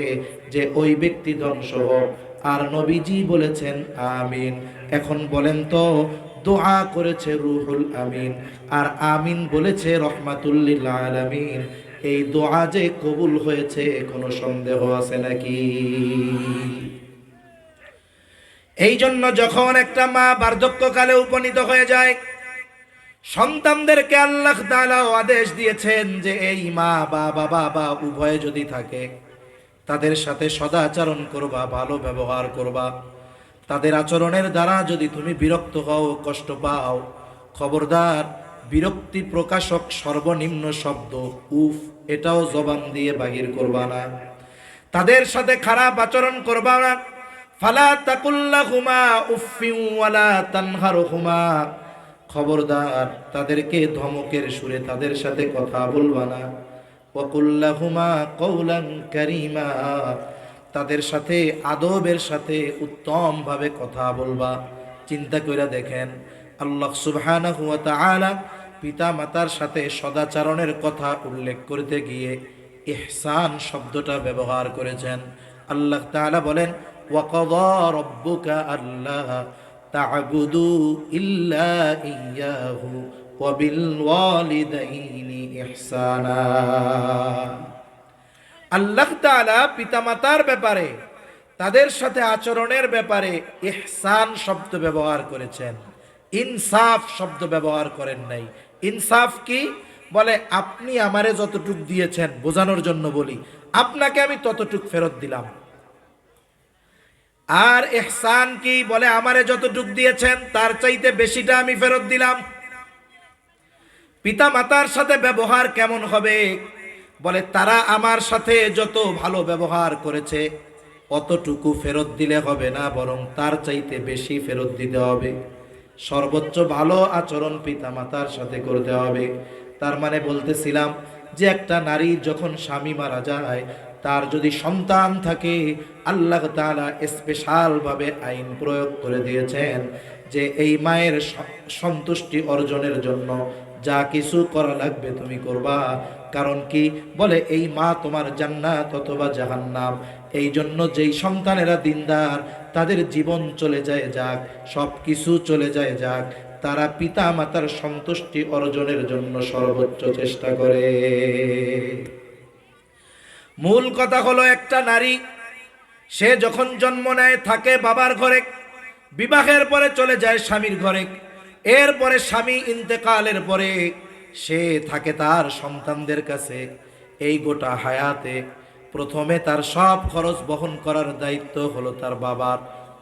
যে ওই ব্যক্তি ধ্বংস হোক, আর নবীজি বলেছেন আমিন। এখন বলেন তো, দোয়া করেছে রুহুল আমিন আর আমিন বলেছে রহমাতুল লিল আলামিন, এই দোয়া যে কবুল হয়েছে কোনো সন্দেহ আছে নাকি? এই জন্য যখন একটা মা বার্ধক্যকালে উপনীত হয়ে যায়, সন্তানদেরকে আল্লাহ তাআলা আদেশ দিয়েছেন যে এই মা বা বাবা বা উভয়ে যদি থাকে, তাদের সাথে সদাচরণ করবা, ভালো ব্যবহার করবা। তাদের আচরণের দ্বারা যদি তুমি বিরক্ত হও, কষ্ট পাও, খবরদার বিরক্তি প্রকাশক সর্বনিম্ন শব্দ উফ এটাও জবান দিয়ে বাহির করবা না। তাদের সাথে খারাপ আচরণ করবা না। ফালা তাকুল্লাহুমা উফফিন ওয়ালা তানহারহুমা, খবরদার তাদেরকে ধমকের সুরে তাদের সাথে কথা বলবা না। ওয়াকুল্লাহুমা কওলান কারীমা, তাদের সাথে আদবের সাথে উত্তম ভাবে কথা বলবা। চিন্তা কইরা দেখেন, আল্লাহ সুবহানাহু ওয়া তাআলা পিতা মাতার সাথে সদাচরণের কথা উল্লেখ করতে গিয়ে ইহসান শব্দটা ব্যবহার করেছেন। আল্লাহ তাআলা বলেন ওয়াকাযা রাব্বুকা আল্লা তা'বুদু ইল্লা ইয়্যাহু ওয়া বিল ওয়ালিদাইনি ইহসানা। আল্লাহ তাআলা পিতামাতার ব্যাপারে, তাদের সাথে আচরণের ব্যাপারে ইহসান শব্দ ব্যবহার করেছেন, ইনসাফ শব্দ ব্যবহার করেন নাই। ইনসাফ কি? বলে আপনি আমারে যতটুক দিয়েছেন, বোঝানোর জন্য বলি, আপনাকে আমি ততটুক ফেরত দিলাম। আর ইহসান কি? বলে আমারে যতটুক দিয়েছেন তার চাইতে বেশিটা আমি ফেরত দিলাম। পিতা মাতার সাথে ব্যবহার কেমন হবে? বলে তারা আমার সাথে যত ভালো ব্যবহার করেছে অতটুকু ফেরত দিলে হবে না, বরং তার চাইতে বেশি ফেরত দিতে হবে। সর্বোচ্চ ভালো আচরণ পিতা মাতার সাথে করতে হবে। তার মানে বলতেছিলাম যে একটা নারী যখন স্বামী মারা যায়, তার যদি সন্তান থাকে, আল্লাহ তাআলা স্পেশাল ভাবে আইন প্রয়োগ করে দিয়েছেন যে এই মায়ের সন্তুষ্টি অর্জনের জন্য যা কিছু করা লাগবে তুমি করবা। কারণ কি? বলে এই মা তোমার জান্নাত অথবা জাহান্নাম। এই জন্য যেই সন্তানেরা দিনদার, তাদের জীবন চলে যায় যাক, সব কিছু চলে যায় যাক, তারা পিতা মাতার সন্তুষ্টি অর্জনের জন্য সর্বোচ্চ চেষ্টা করে। মূল কথা হলো একটা নারী সে যখন জন্ম নেয় থাকে বাবার ঘরে, বিবাহের পরে চলে যায় স্বামীর ঘরে, এরপরে স্বামী ইন্তেকালের পরে সে থাকে তার সন্তানদের কাছে। এই গোটা হায়াতে প্রথমে তার সব খরচ বহন করার দায়িত্ব হলো তার বাবার,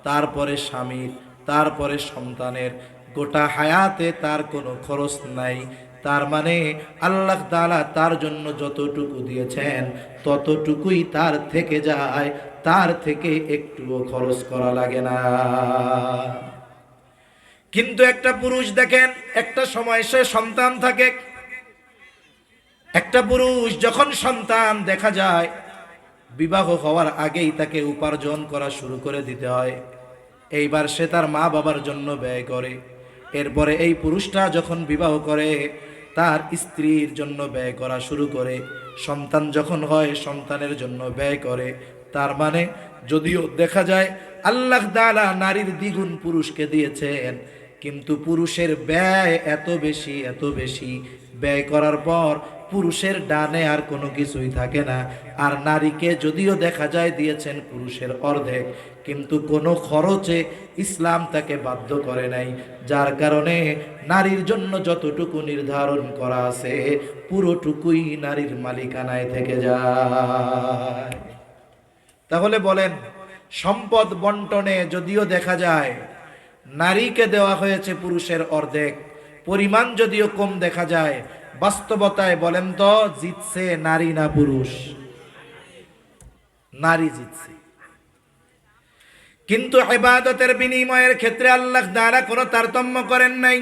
তারপরে স্বামীর, তারপরে সন্তানের। গোটা হায়াতে তার কোনো খরচ নাই। তার মানে আল্লাহ তাআলা তার জন্য যতটুকু দিয়েছেন ততটুকুই তার থেকে যায়, তার থেকে একটুও খরচ করা লাগে না। কিন্তু একটা পুরুষ দেখেন, একটা সময় সে সন্তান থাকে, একটা পুরুষ যখন সন্তান দেখা যায়, বিবাহ হওয়ার আগেই তাকে উপার্জন করা শুরু করে দিতে হয়। এইবার সে তার মা বাবার জন্য ব্যয় করে। এরপরে এই পুরুষটা যখন বিবাহ করে তার স্ত্রীর জন্য ব্যয় করা শুরু করে। সন্তান যখন হয় সন্তানের জন্য ব্যয় করে। তার মানে যদিও দেখা যায় আল্লাহ তাআলা নারীর দ্বিগুণ পুরুষকে দিয়েছেন, কিন্তু পুরুষের ব্যয় এত বেশি, এত বেশি ব্যয় করার পর পুরুষের ডানে আর কোনো কিছুই থাকে না। আর নারীকে যদিও দেখা যায় দিয়েছেন পুরুষের অর্ধেক, কিন্তু কোনো খরচে ইসলাম তাকে বাধ্য করে নাই। যার কারণে নারীর জন্য যতটুকু নির্ধারণ করা আছে পুরোটুকুই নারীর মালিকানায় থেকে যায়। তাহলে বলেন, সম্পদ বন্টনে যদিও দেখা যায় নারীকে দেওয়া হয়েছে পুরুষের অর্ধেক, পরিমাণ যদিও কম দেখা যায়, বাস্তবতায় বলেন তো জিতছে নারী না পুরুষ? নারী জিতছে। কিন্তু ইবাদতের বিনিময়ের ক্ষেত্রে আল্লাহ তাআলা কোনো তারতম্য করেন নাই।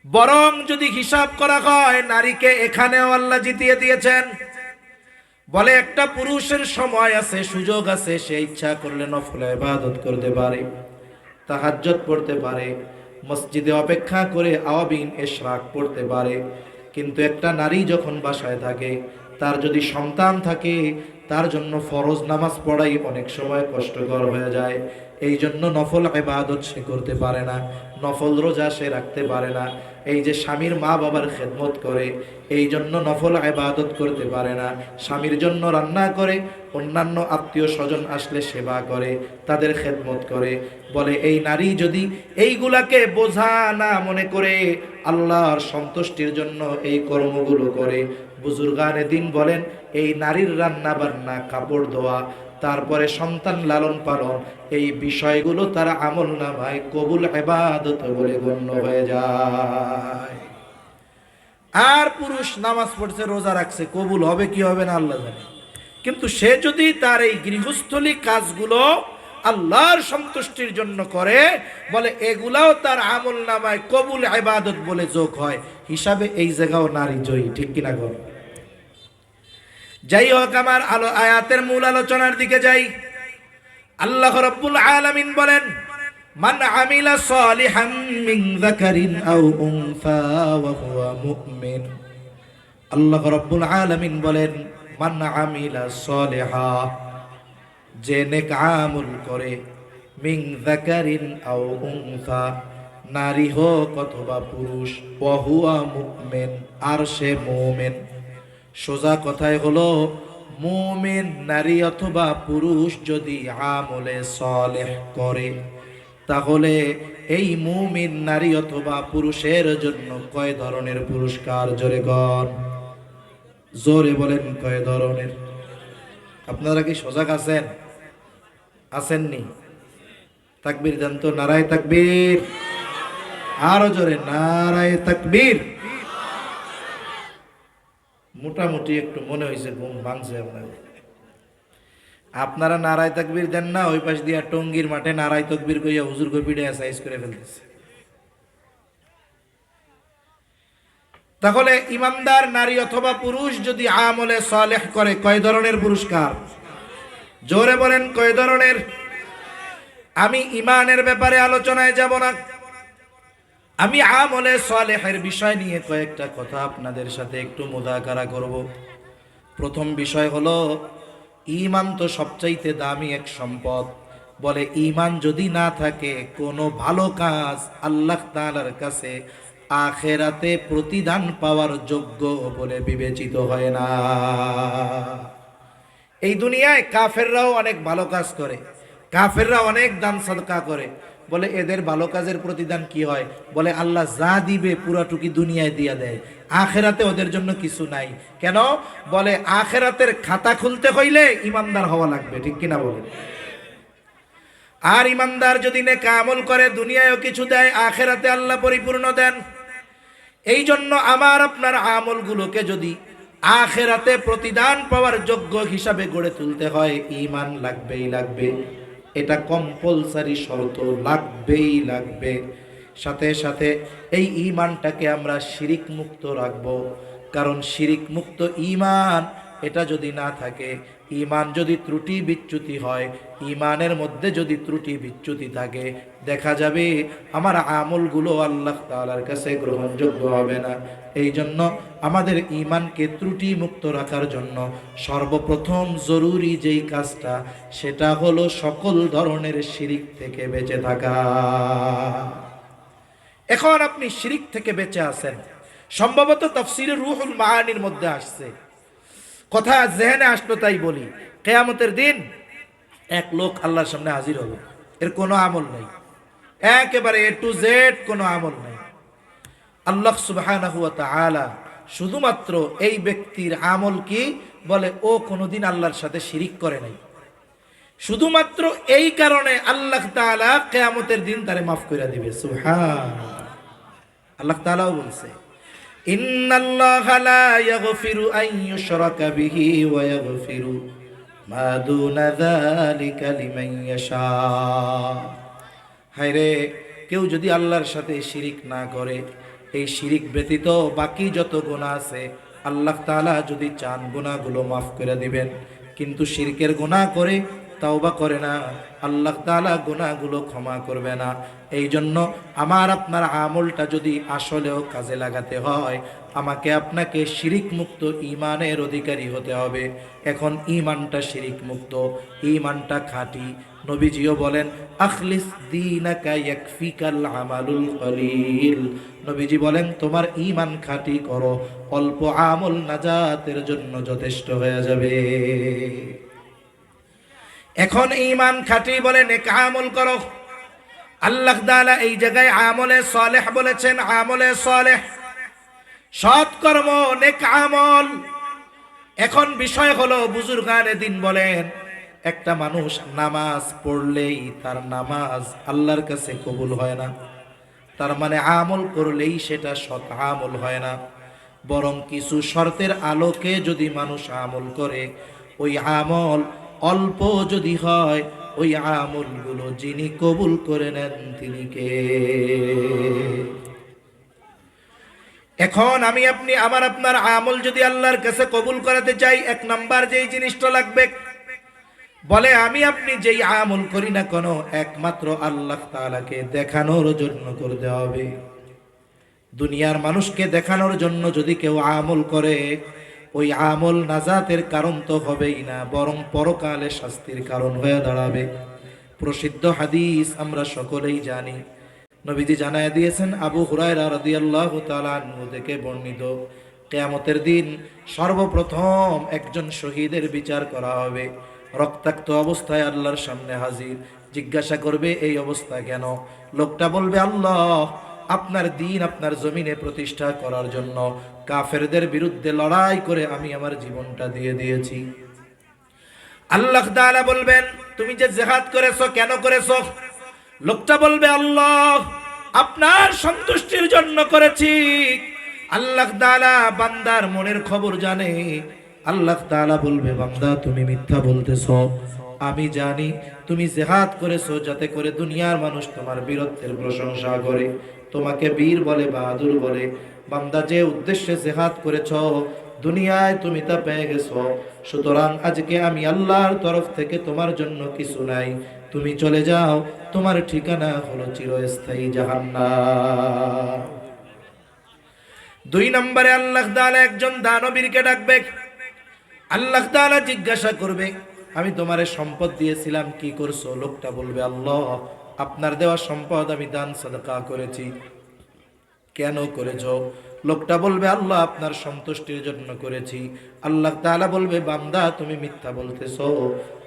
বরং যদি হিসাব করা হয়, নারীকে এখানেও আল্লাহ জিতিয়ে দিয়েছেন। বলে একটা পুরুষের সময় আছে, সুযোগ আছে, সে ইচ্ছা করলে নফল ইবাদত করতে পারে, তাহাজ্জুদ পড়তে পারে, মসজিদে অপেক্ষা করে আওয়াবিন ইশরাক পড়তে পারে। কিন্তু একটা নারী যখন বাসায় থাকে, তার যদি সন্তান থাকে, তার জন্য ফরজ নামাজ পড়াই অনেক সময় কষ্টকর হয়ে যায়। এই জন্য নফল ইবাদত সে করতে পারে না, নফল রোজা সে রাখতে পারে না। এই যে স্বামীর মা বাবার খেদমত করে, এই জন্য নফল ইবাদত করতে পারে না। স্বামীর জন্য রান্না করে, অন্যান্য আত্মীয় স্বজন আসলে সেবা করে, তাদের খেদমত করে। বলে এই নারী যদি এইগুলাকে বোঝা না মনে করে আল্লাহর সন্তুষ্টির জন্য এই কর্মগুলো করে, বুজুর্গানে দিন বলেন এই নারীর রান্না বান্না, কাপড় ধোয়া, তারপরে সন্তান লালন পালন, এই বিষয়গুলো তার আমল নামায় কবুল ইবাদত বলে গণ্য হয়ে যায়। আর পুরুষ নামাজ পড়ছে, রোজা রাখছে, কবুল হবে কি হবে না আল্লাহ জানে। কিন্তু সে যদি তার এই গৃহস্থলী কাজগুলো আল্লাহর সন্তুষ্টির জন্য করে, বলে এগুলাও তার আমল নামায় কবুল ইবাদত বলে যোগ হয়, হিসাবে এই জায়গাও নারী জয়ী। ঠিক কিনা গো? যাই হোক, আমার আয়াতের মূল আলোচনার দিকে যাই। আল্লাহ রাব্বুল আলামিন বলেন, মান আমিলা সালিহাম মিন যাকারিন আও উনসা ওয়া হুয়া মুমিন। আল্লাহ রাব্বুল আলামিন বলেন, মান আমিলা সালিহা, যে নেক আমল করে, মিন যাকারিন আও উনসা, নারী হোক অথবা পুরুষ, ওয়া হুয়া মুমিন, আর সে মুমিন। সোজা কথায় হলো, মুমিন নারী অথবা পুরুষ যদি আমলে সালেহ করে, তাহলে এই মুমিন নারী অথবা পুরুষের জন্য কয় ধরনের পুরস্কার? জোরে গণ, জোরে বলেন কয় ধরনের? আপনারা কি সজাগ আছেন? আসেননি? তাকবীর দেন তো, নারায়ে তাকবীর। আরো জোরে নারায়ে তাকবীর। মোটামুটি একটু মনে হয়েছে ঘুম ভাঙছে আপনারা নারায় তাকবীর দেন না, ওই পাশ দিয়া টঙ্গীর মাঠে নারায় তাকবীর কইয়া হুজুর কপিডে সাইজ করে ফেলতেছে। তাহলে ইমানদার নারী অথবা পুরুষ যদি আমলে সালেহ করে, কয় ধরনের পুরস্কার? জোরে বলেন কয় ধরনের? আমি ইমানের ব্যাপারে আলোচনায় যাব না, আমি আমলে সালেহের বিষয় নিয়ে কয়েকটা কথা আপনাদের সাথে একটু মুযাকারা করব। প্রথম বিষয় হলো, ঈমান তো সবচাইতে দামি এক সম্পদ। বলে ঈমান যদি না থাকে, কোনো ভালো কাজ আল্লাহ তাআলার কাছে আখিরাতে প্রতিদান পাওয়ার যোগ্য বলে বিবেচিত হয় না। এই দুনিয়ায় কাফেররাও অনেক ভালো কাজ করে, কাফেররা অনেক দান সাদকা করে। বলে এদের ভালো কাজের প্রতিদান কি হয়? বলে আল্লাহ যা দিবে পুরাটুকি দুনিয়ায় দিয়া দেয়, আখেরাতে ওদের জন্য কিছু নাই। কেন? বলে আখেরাতের খাতা খুলতে হইলে ইমানদার হওয়া লাগবে। ঠিক কিনা বলে? আর ইমানদার যদি নেক আমল করে, দুনিয়ায়ও কিছু দেয়, আখেরাতে আল্লাহ পরিপূর্ণ দেন। এই জন্য আমার আপনার আমলগুলোকে যদি আখেরাতে প্রতিদান পাওয়ার যোগ্য হিসাবে গড়ে তুলতে হয়, ঈমান লাগবেই লাগবে। এটা কম্পালসারি শর্ত, লাগবেই লাগবে। সাথে সাথে এই ঈমানটাকে আমরা শিরিক মুক্ত রাখবো, কারণ শিরিক মুক্ত ঈমান এটা যদি না থাকে, ঈমান যদি ত্রুটি বিচ্যুতি হয়, ঈমানের মধ্যে যদি ত্রুটি বিচ্যুতি থাকে, দেখা যাবে আমার আমলগুলো আল্লাহ তাআলার কাছে গ্রহণযোগ্য হবে না। এই জন্য আমাদের ঈমানকে ত্রুটি মুক্ত রাখার জন্য সর্বপ্রথম জরুরি যেই কাজটা, সেটা হলো সকল ধরনের শিরিক থেকে বেঁচে থাকা। এখন আপনি শিরিক থেকে বেঁচে আছেন, সম্ভবত তাফসীরে রুহুল মাআনির মধ্যে আসছে, কথা জেহেনে আসলো তাই বলি। কিয়ামতের দিন এক লোক আল্লাহর সামনে হাজির হবে, এর কোনো আমল নেই, একেবারে এ টু জেড কোনো আমল নেই। আল্লাহ সুবহানাহু ওয়া তাআলা শুধুমাত্র এই ব্যক্তির আমল কি? বলে ও কোনোদিন আল্লাহর সাথে শিরিক করে নাই। শুধুমাত্র এই কারণে আল্লাহ তাআলা কিয়ামতের দিন তারে মাফ করে দিবে। সুবহানাল্লাহ। আল্লাহ তাআলাও বলছে, ইন্নাল্লাহা লা ইয়াগফিরু আন ইউশরাকা বিহি ওয়া ইয়াগফিরু মা দুনা যালিকা লিমান ইয়াশা। হায়রে, কেউ যদি আল্লাহর সাথে শিরিক না করে, এই শিরিক ব্যতীত বাকি যত গুনাহ আছে আল্লাহ তাআলা যদি চান গুনাহগুলো মাফ করে দিবেন। কিন্তু শিরকের গুনাহ করে তাওবা করে না, আল্লাহ তাআলা গুনাহগুলো ক্ষমা করবে না। এই জন্য আমার আপনার আমলটা যদি আসলেও কাজে লাগাতে হয়, আমাকে আপনাকে শিরিক মুক্ত ঈমানের অধিকারী হতে হবে। এখন ঈমানটা শিরিক মুক্ত, ঈমানটা খাঁটি। নবীজিও বলেন আখলিস দীনাকা ইয়াকফিকাল আমালুল কলিল। নবীজি বলেন তোমার ঈমান খাঁটি করো, অল্প আমল নাজাতের জন্য যথেষ্ট হয়ে যাবে। এখন ঈমান খাঁটি বলে নেক আমল করো। আল্লাহ তাআলা এই জায়গায় আমলে সালেহ বলেছেন, আমলে সালেহ সৎ কর্ম, নেক আমল। এখন বিষয় হলো বুজুর্গানে দিন বলেন একটা মানুষ নামাজ পড়লেই তার নামাজ আল্লাহর কাছে কবুল হয় না, তার মানে আমল করলেই সেটা সৎ আমল হয় না। বরং কিছু শর্তের আলোকে যদি মানুষ আমল করে, ওই আমল অল্প যদি হয়, ওই আমলগুলো যিনি কবুল করে নেন তিনি কে? এখন আমি আপনি আমার আপনার আমল যদি আল্লাহর কাছে কবুল করাতে চাই, এক নাম্বার যেই জিনিসটা লাগবে, বলে আমি আপনি যেই আমল করি না কেন একমাত্র আল্লাহ তাআলাকে দেখানোর জন্য করতে হবে। দুনিয়ার মানুষকে দেখানোর জন্য যদি কেউ আমল করে, ওই আমল নাজাতের কারণ তো হবেই না, বরং পরকালে শাস্তির কারণ হয়ে দাঁড়াবে। প্রসিদ্ধ হাদিস আমরা সকলেই জানি, নবীজি জানায় দিয়েছেন, আবু হুরায়রা রাদিয়াল্লাহু তাআলা আনহু থেকে বর্ণিত, কিয়ামতের দিন সর্বপ্রথম একজন শহীদের বিচার করা হবে। রক্তাক্ত অবস্থায় আল্লাহর সামনে হাজির। জিজ্ঞাসা করবে এই অবস্থা কেন? লোকটা বলবে আল্লাহ আপনার দ্বীন আপনার জমিনে প্রতিষ্ঠা করার জন্য কাফেরদের বিরুদ্ধে লড়াই করে আমি আমার জীবনটা দিয়ে দিয়েছি। আল্লাহ তাআলা বলবেন তুমি যে জিহাদ করেছো কেন করেছো? লোকটা বলবে আল্লাহ আপনার সন্তুষ্টির জন্য করেছি। আল্লাহ তাআলা বান্দার মনের খবর জানে। আল্লাহ তাআলা বলবে বান্দা তুমি মিথ্যা বলতেছো, আমি জানি তুমি জিহাদ করেছো যাতে করে দুনিয়ার মানুষ তোমার বীরত্বের প্রশংসা করে, তোমাকে বীর বলে, বাহাদুর বলে। বান্দা যে উদ্দেশ্যে জিহাদ করেছো দুনিয়ায় তুমি তা পেয়ে গেছো, সুতরাং আজকে আমি আল্লাহর তরফ থেকে তোমার জন্য কিছু নাই, তুমি চলে যাও, তোমার ঠিকানা হলো চিরস্থায়ী জাহান্নাম। দুই নম্বরে আল্লাহ তাআলা একজন দানবীরকে ডাকবে। আল্লাহ তাআলা জিজ্ঞাসা করবে আমি তোমারে সম্পদ দিয়েছিলাম কি করছো? লোকটা বলবে আল্লাহ আপনার দেওয়া সম্পদ আমি দান সাদকা করেছি। কেন করেছো? লোকটা বলবে আল্লাহ আপনার সন্তুষ্টির জন্য করেছি। আল্লাহ তাআলা বলবে বান্দা তুমি মিথ্যা বলতেছো,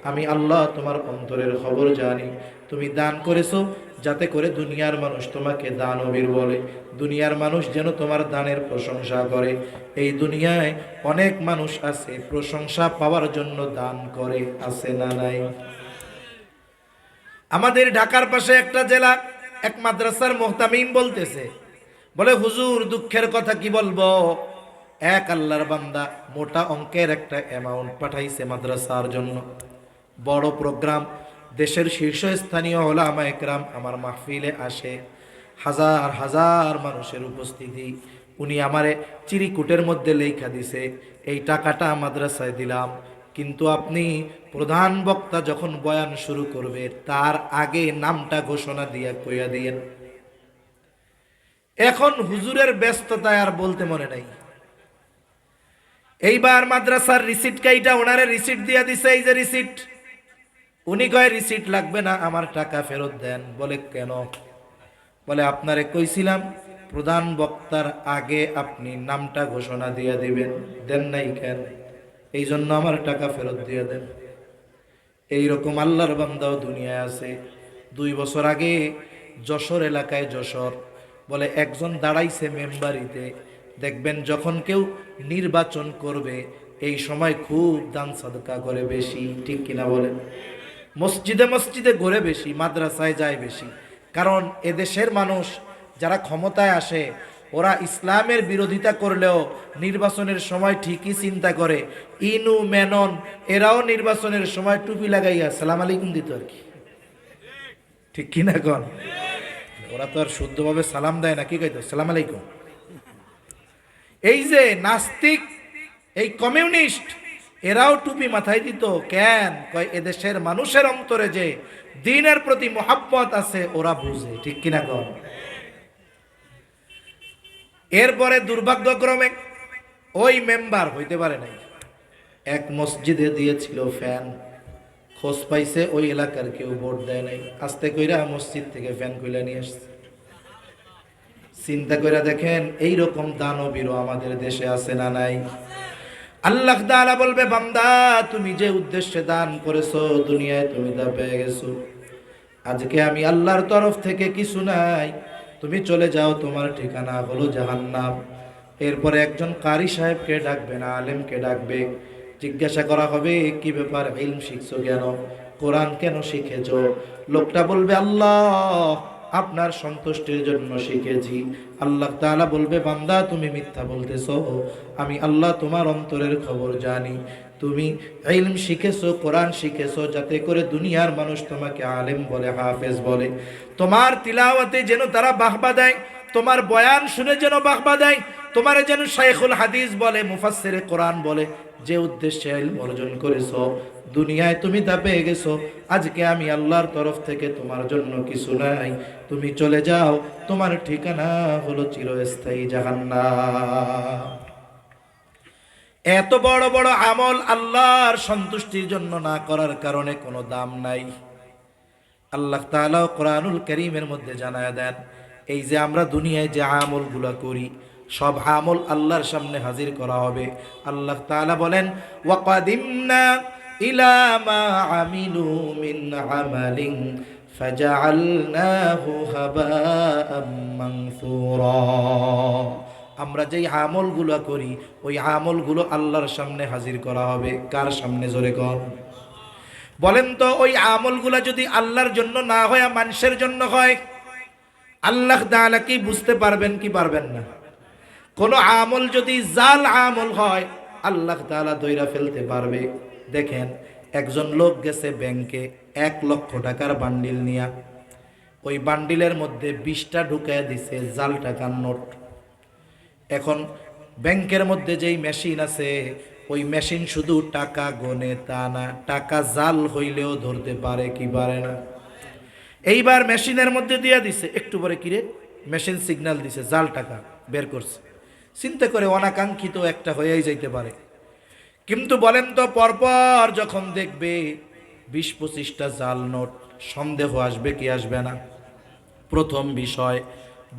আমি আল্লাহ তোমার অন্তরের খবর জানি। তুমি দান করেছো যাতে করে দুনিয়ার মানুষ তোমাকে দানবীর বলে, দুনিয়ার মানুষ যেন তোমার দানের প্রশংসা করে। এই দুনিয়ায় অনেক মানুষ আছে প্রশংসা পাওয়ার জন্য দান করে, আছে না নাই? আমাদের ঢাকার পাশে একটা জেলা, এক মাদ্রাসার মুহতামিম বলতেছে, বলে হুজুর দুঃখের কথা কি বলবো, এক আল্লাহর বান্দা মোটা অঙ্কের একটা অ্যামাউন্ট পাঠাইছে মাদ্রাসার জন্য। বড় প্রোগ্রাম, দেশের শীর্ষস্থানীয় উলামা একরাম আমার মাহফিলে আসে, হাজার হাজার মানুষের উপস্থিতি। উনি আমারে চিরিকুটের মধ্যে লেখা দিছে এই টাকাটা মাদ্রাসায় দিলাম, কিন্তু আপনি প্রধান বক্তা যখন বয়ান শুরু করবে তার আগে নামটা ঘোষণা দিয়া কইয়া দিয়েন। এখন হুজুরের ব্যস্ততায় আর বলতে মনে নাই। এইবার মাদ্রাসার রিসিট কাইটা ওনারে রিসিট দিয়া দিছে, এই যে রিসিট। উনি কয় রিসিট লাগবে না, আমার টাকা ফেরত দেন। বলে কেন? বলে আপনারে কইছিলাম প্রধান বক্তার আগে আপনি নামটা ঘোষণা দিয়ে দিবেন, দেন নাই কেন? এই জন্য আমার টাকা ফেরত দিয়ে দেন। এইরকম আল্লাহর বান্দাও দুনিয়ায় আছে। 2 বছর আগে যশোর এলাকায়, যশোর বলে একজন দাঁড়াইছে মেম্বারিতে, দেখবেন যখন কেউ নির্বাচন করবে এই সময় খুব দান সাদকা করে বেশি, ঠিক কিনা বলেন? মসজিদে মসজিদে ঘুরে বেশি, মাদ্রাসায় যায় বেশি। কারণ এদেশের মানুষ যারা ক্ষমতায় আসে ওরা ইসলামের বিরোধিতা করলেও নির্বাচনের সময় ঠিকই চিন্তা করে। ইনু মেনন এরাও নির্বাচনের সময় টুপি লাগাইয়া সালাম আলাইকুম দিত আর কি, ঠিক কিনা কন? ওরা তো আর শুদ্ধভাবে সালাম দেয় না, কি কইতো সালাম আলাইকুম। এই যে নাস্তিক, এই কমিউনিস্ট, এরাও টুপি মাথায় দিত কেন? কয় এদেশের মানুষের অন্তরে যে দ্বীনের প্রতি মোহাব্বত আছে ওরা বুঝে, ঠিক কিনা কন? এরপরে দুর্ভাগ্যক্রমে ওই মেম্বার হইতে পারে নাই, এক মসজিদে দিয়েছিল ফ্যান, খোঁজ পাইছে ওই এলাকার কেউ ভোট দেয় নাই, আস্তে কইরা মসজিদ থেকে ফ্যান কইলা নিয়ে আসছে। চিন্তা কইরা দেখেন এইরকম দানবীরও আমাদের দেশে আছে না নাই? আল্লাহ তাআলা বলবে, বান্দা তুমি যে উদ্দেশ্যে দান করেছো দুনিয়ায় তুমি তা পেয়ে গেছো, আজকে আমি আল্লাহর তরফ থেকে কিছু নাই, তুমি চলে যাও, তোমার ঠিকানা হলো জাহান্নাম। এরপরে একজন কারি সাহেবকে ডাকবে না, আলেমকে ডাকবে, জিজ্ঞাসা করা হবে কি ব্যাপার, ইলম শিখছো কেন, কোরআন কেন শিখেছো? লোকটা বলবে আল্লাহ আপনার সন্তুষ্টির জন্য শিখেছি। আল্লাহ তাআলা বলবে, বান্দা তুমি মিথ্যা বলতেছো, আমি আল্লাহ তোমার অন্তরের খবর জানি। তুমি ইলম শিখেছো, কোরআন শিখেছো যাতে করে দুনিয়ার মানুষ তোমাকে আলেম বলে, হাফেজ বলে, তোমার তিলাওয়াতে যেন তারা বাহবা দেয়, তোমার বয়ান শুনে যেন বাহবা দেয়, তোমার যেন শাইখুল হাদিস বলে, মুফাসসিরে কোরআন বলে। যে উদ্দেশ্যে ইলম অর্জন করেছো দুনিয়ায় তুমি তা পেয়ে গেছো, আজকে আমি আল্লাহর তরফ থেকে তোমার জন্য কিছু নাই, তুমি চলে যাও, তোমার ঠিকানা হলো চিরস্থায়ী জাহান্নাম। এত বড় বড় আমল আল্লাহর সন্তুষ্টির জন্য না করার কারণে কোনো দাম নাই। আল্লাহ তাআলা কোরআনুল কারীমের মধ্যে জানায়া দেন, এই যে আমরা দুনিয়ায় যে আমলগুলো করি সব আমল আল্লাহর সামনে হাজির করা হবে। আল্লাহ তাআলা বলেন, ওয়াকাদিমনা ইলা মা আমিলু মিন আমালিন ফাজআলনাহু হাবাআম মানসুরা। আমরা যেই আমলগুলো করি ওই আমলগুলো আল্লাহর সামনে হাজির করা হবে। কার সামনে? জোরে কর। বলেন তো ওই আমলগুলো যদি আল্লাহর জন্য না হয় মানুষের জন্য হয়, আল্লাহ তাআলা কি বুঝতে পারবেন কি পারবেন না? কোন আমল যদি জাল আমল হয় আল্লাহ তাআলা ধইরা ফেলতে পারবে। দেখেন একজন লোক গেছে ব্যাংকে 1 লক্ষ টাকার বান্ডিল নিয়া, ওই বান্ডিলের মধ্যে 20টা ঢুকায় দিছে জাল টাকার নোট। এখন ব্যাংকের মধ্যে যেই মেশিন আছে ওই মেশিন শুধু টাকা গনে তা না, টাকা জাল হইলেও ধরতে পারে কি পারে না? এইবার মেশিনের মধ্যে দিয়া দিছে, একটু পরে কিরে মেশিন সিগন্যাল দিছে, জাল টাকা বের করছে। চিন্তা করে অনাকাঙ্ক্ষিত একটা হয়েই যাইতে পারে। কিন্তু বলেন তো পরপর যখন দেখবে 20-25টা জাল নোট, সন্দেহ আসবে কি আসবে না? প্রথম বিষয়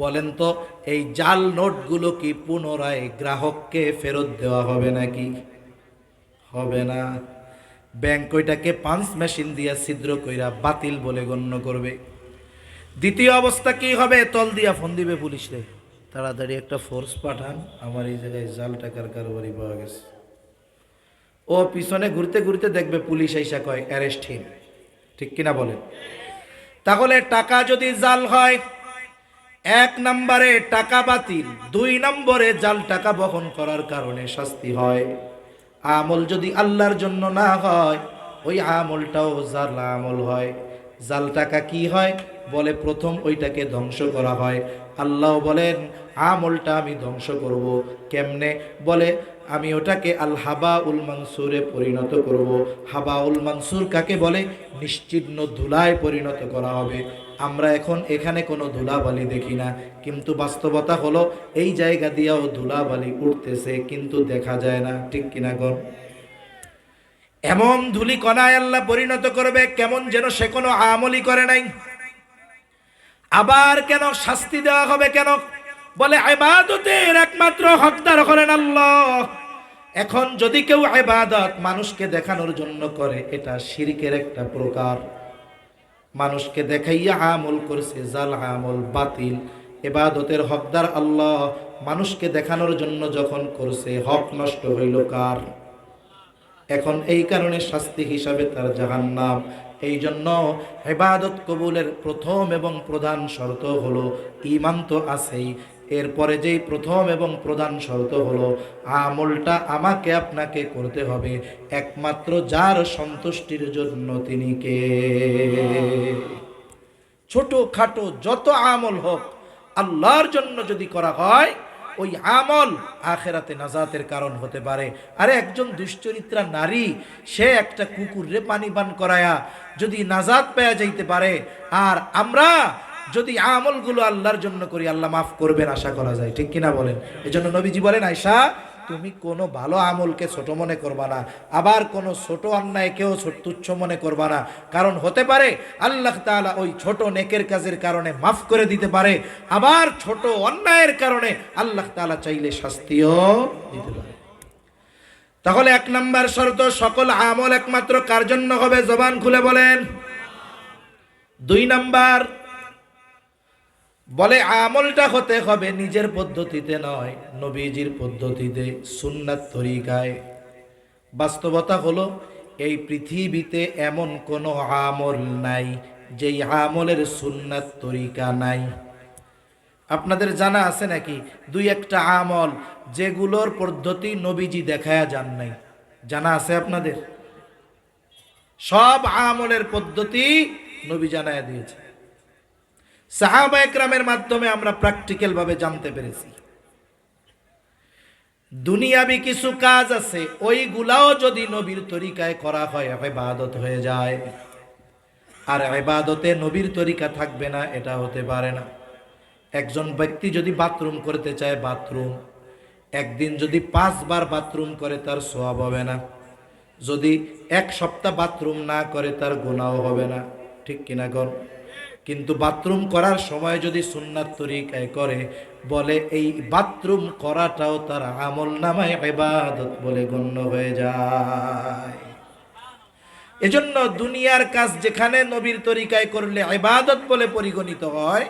বলেন তো এই জাল নোটগুলো কি পুনরায় গ্রাহককে ফেরত দেওয়া হবে নাকি? হবে না। ব্যাংক ওইটাকে পাঞ্চ মেশিন দিয়া ছিদ্র কইরা বাতিল বলে গণ্য করবে। দ্বিতীয় অবস্থা কি হবে? তল দিয়া ফোন দিবে পুলিশে, তাড়াতাড়ি একটা ফোর্স পাঠান, আমার এই জায়গায় জাল টাকার কারবারি পাওয়া গেছে। ও পিছনে ঘুরতে ঘুরতে দেখবে পুলিশ আইসা কয় অ্যারেস্ট হিম, ঠিক কিনা বলেন? তাহলে টাকা যদি জাল হয়, 1 নম্বরে টাকা বাতিল, 2 নম্বরে জাল টাকা বহন করার কারণে শাস্তি হয়। আমল যদি আল্লাহর জন্য না হয় ওই আমলটাও জাল আমল হয়। জাল টাকা কি হয়? বলে প্রথম ওইটাকে ধ্বংস করা হয়। আল্লাহ বলেন আমলটা আমি ধ্বংস করব। কেমনে? বলে আমি ওটাকে আল হাবা উল মানসুরে পরিণত করব। হাবা উল মানসুর কাকে বলে? নিশ্চিহ্ন ধুলায় পরিণত করা হবে। আমরা এখন এখানে কোনো ধুলাবালি দেখি না, কিন্তু বাস্তবতা হলো এই জায়গা দিয়েও ধুলাবালি উঠতেছে কিন্তু দেখা যায় না, ঠিক কিনা গণ? এমন ধুলি কণায় আল্লাহ পরিণত করবে কেমন যেন সে কোনো আমলই করে নাই। আবার কেন শাস্তি দেওয়া হবে কেন? বলে ইবাদতের একমাত্র হকদার করেন আল্লাহ। এখন যদি কেউ ইবাদত মানুষকে দেখানোর জন্য করে, এটা শিরকের একটা প্রকার। মানুষকে দেখাইয়া আমল করছে, জাল আমল, বাতিল। ইবাদতের হকদার আল্লাহ, মানুষকে দেখানোর জন্য যখন করছে হক নষ্ট হইল কার? এখন এই কারণে শাস্তি হিসাবে তার জাহান্নাম। এই জন্য ইবাদত কবুলের প্রথম এবং প্রধান শর্ত হলো ঈমান তো আছেই, এরপরে যেই প্রথম এবং প্রধান শর্ত হলো আমলটা আমাকে আপনাকে করতে হবে একমাত্র যার সন্তুষ্টির জন্য, তিনি কে? ছোট খাটো যত আমল হোক আল্লাহর জন্য যদি করা হয় ওই আমল আখেরাতে নাজাতের কারণ হতে পারে। আরে একজন দুশ্চরিত্রা নারী, সে একটা কুকুররে পানি পান করায়া যদি নাজাত পেয়ে যাইতে পারে, আর আমরা যদি আমলগুলো আল্লাহর জন্য করি, আল্লাহ মাফ করবেন আশা করা যায়, ঠিক কিনা বলেন? এজন্য নবীজি বলেন, আয়েশা তুমি কোনো ভালো আমলকে ছোট মনে করবা না, আবার কোনো ছোট অন্যায়কেও তুচ্ছ মনে করবা না, কারণ হতে পারে আল্লাহ তাআলা ওই ছোট নেকের কাজের কারণে মাফ করে দিতে পারে, আবার ছোট অন্যায়ের কারণে আল্লাহ তাআলা চাইলে শাস্তিও দিতে পারে। তাহলে 1 নাম্বার শর্ত, সকল আমল একমাত্র কার জন্য হবে? জবান খুলে বলেন। 2 নাম্বার বলে আমলটা হতে হবে নিজের পদ্ধতিতে নয়, নবীজির পদ্ধতিতে, সুন্নাত তরিকায়। বাস্তবতা হলো এই পৃথিবীতে এমন কোনো আমল নাই যেই আমলের সুন্নাত তরিকা নাই। আপনাদের জানা আছে নাকি 2-1টা আমল যেগুলোর পদ্ধতি নবীজি দেখায়া যান নাই? জানা আছে আপনাদের? সব আমলের পদ্ধতি নবী জানায়া দিয়েছে। সাহাবা একরামের মাধ্যমে আমরা প্র্যাকটিক্যাল ভাবে জানতে পেরেছি। দুনিয়াবি কিছু কাজ আছে, ওইগুলাও যদি নবীর তরিকায় করা হয় ইবাদত হয়ে যায়। আর ইবাদতে নবীর তরিকা থাকবে না, এটা হতে পারে না। একজন ব্যক্তি যদি বাথরুম করতে চায়, বাথরুম একদিন যদি 5 বার বাথরুম করে তার সওয়াব হবে না, যদি 1 সপ্তাহ বাথরুম না করে তার গুনাহ হবে না, ঠিক কিনা গণ? কিন্তু বাথরুম করার সময় যদি সুন্নাত তরিকায় করে, বলে এই বাথরুম করাটাও তার আমল নামায় ইবাদত বলে গণ্য হয়ে যায়। এজন্য দুনিয়ার কাজ যেখানে নবীর তরিকায় করলে ইবাদত বলে পরিগণিত হয়,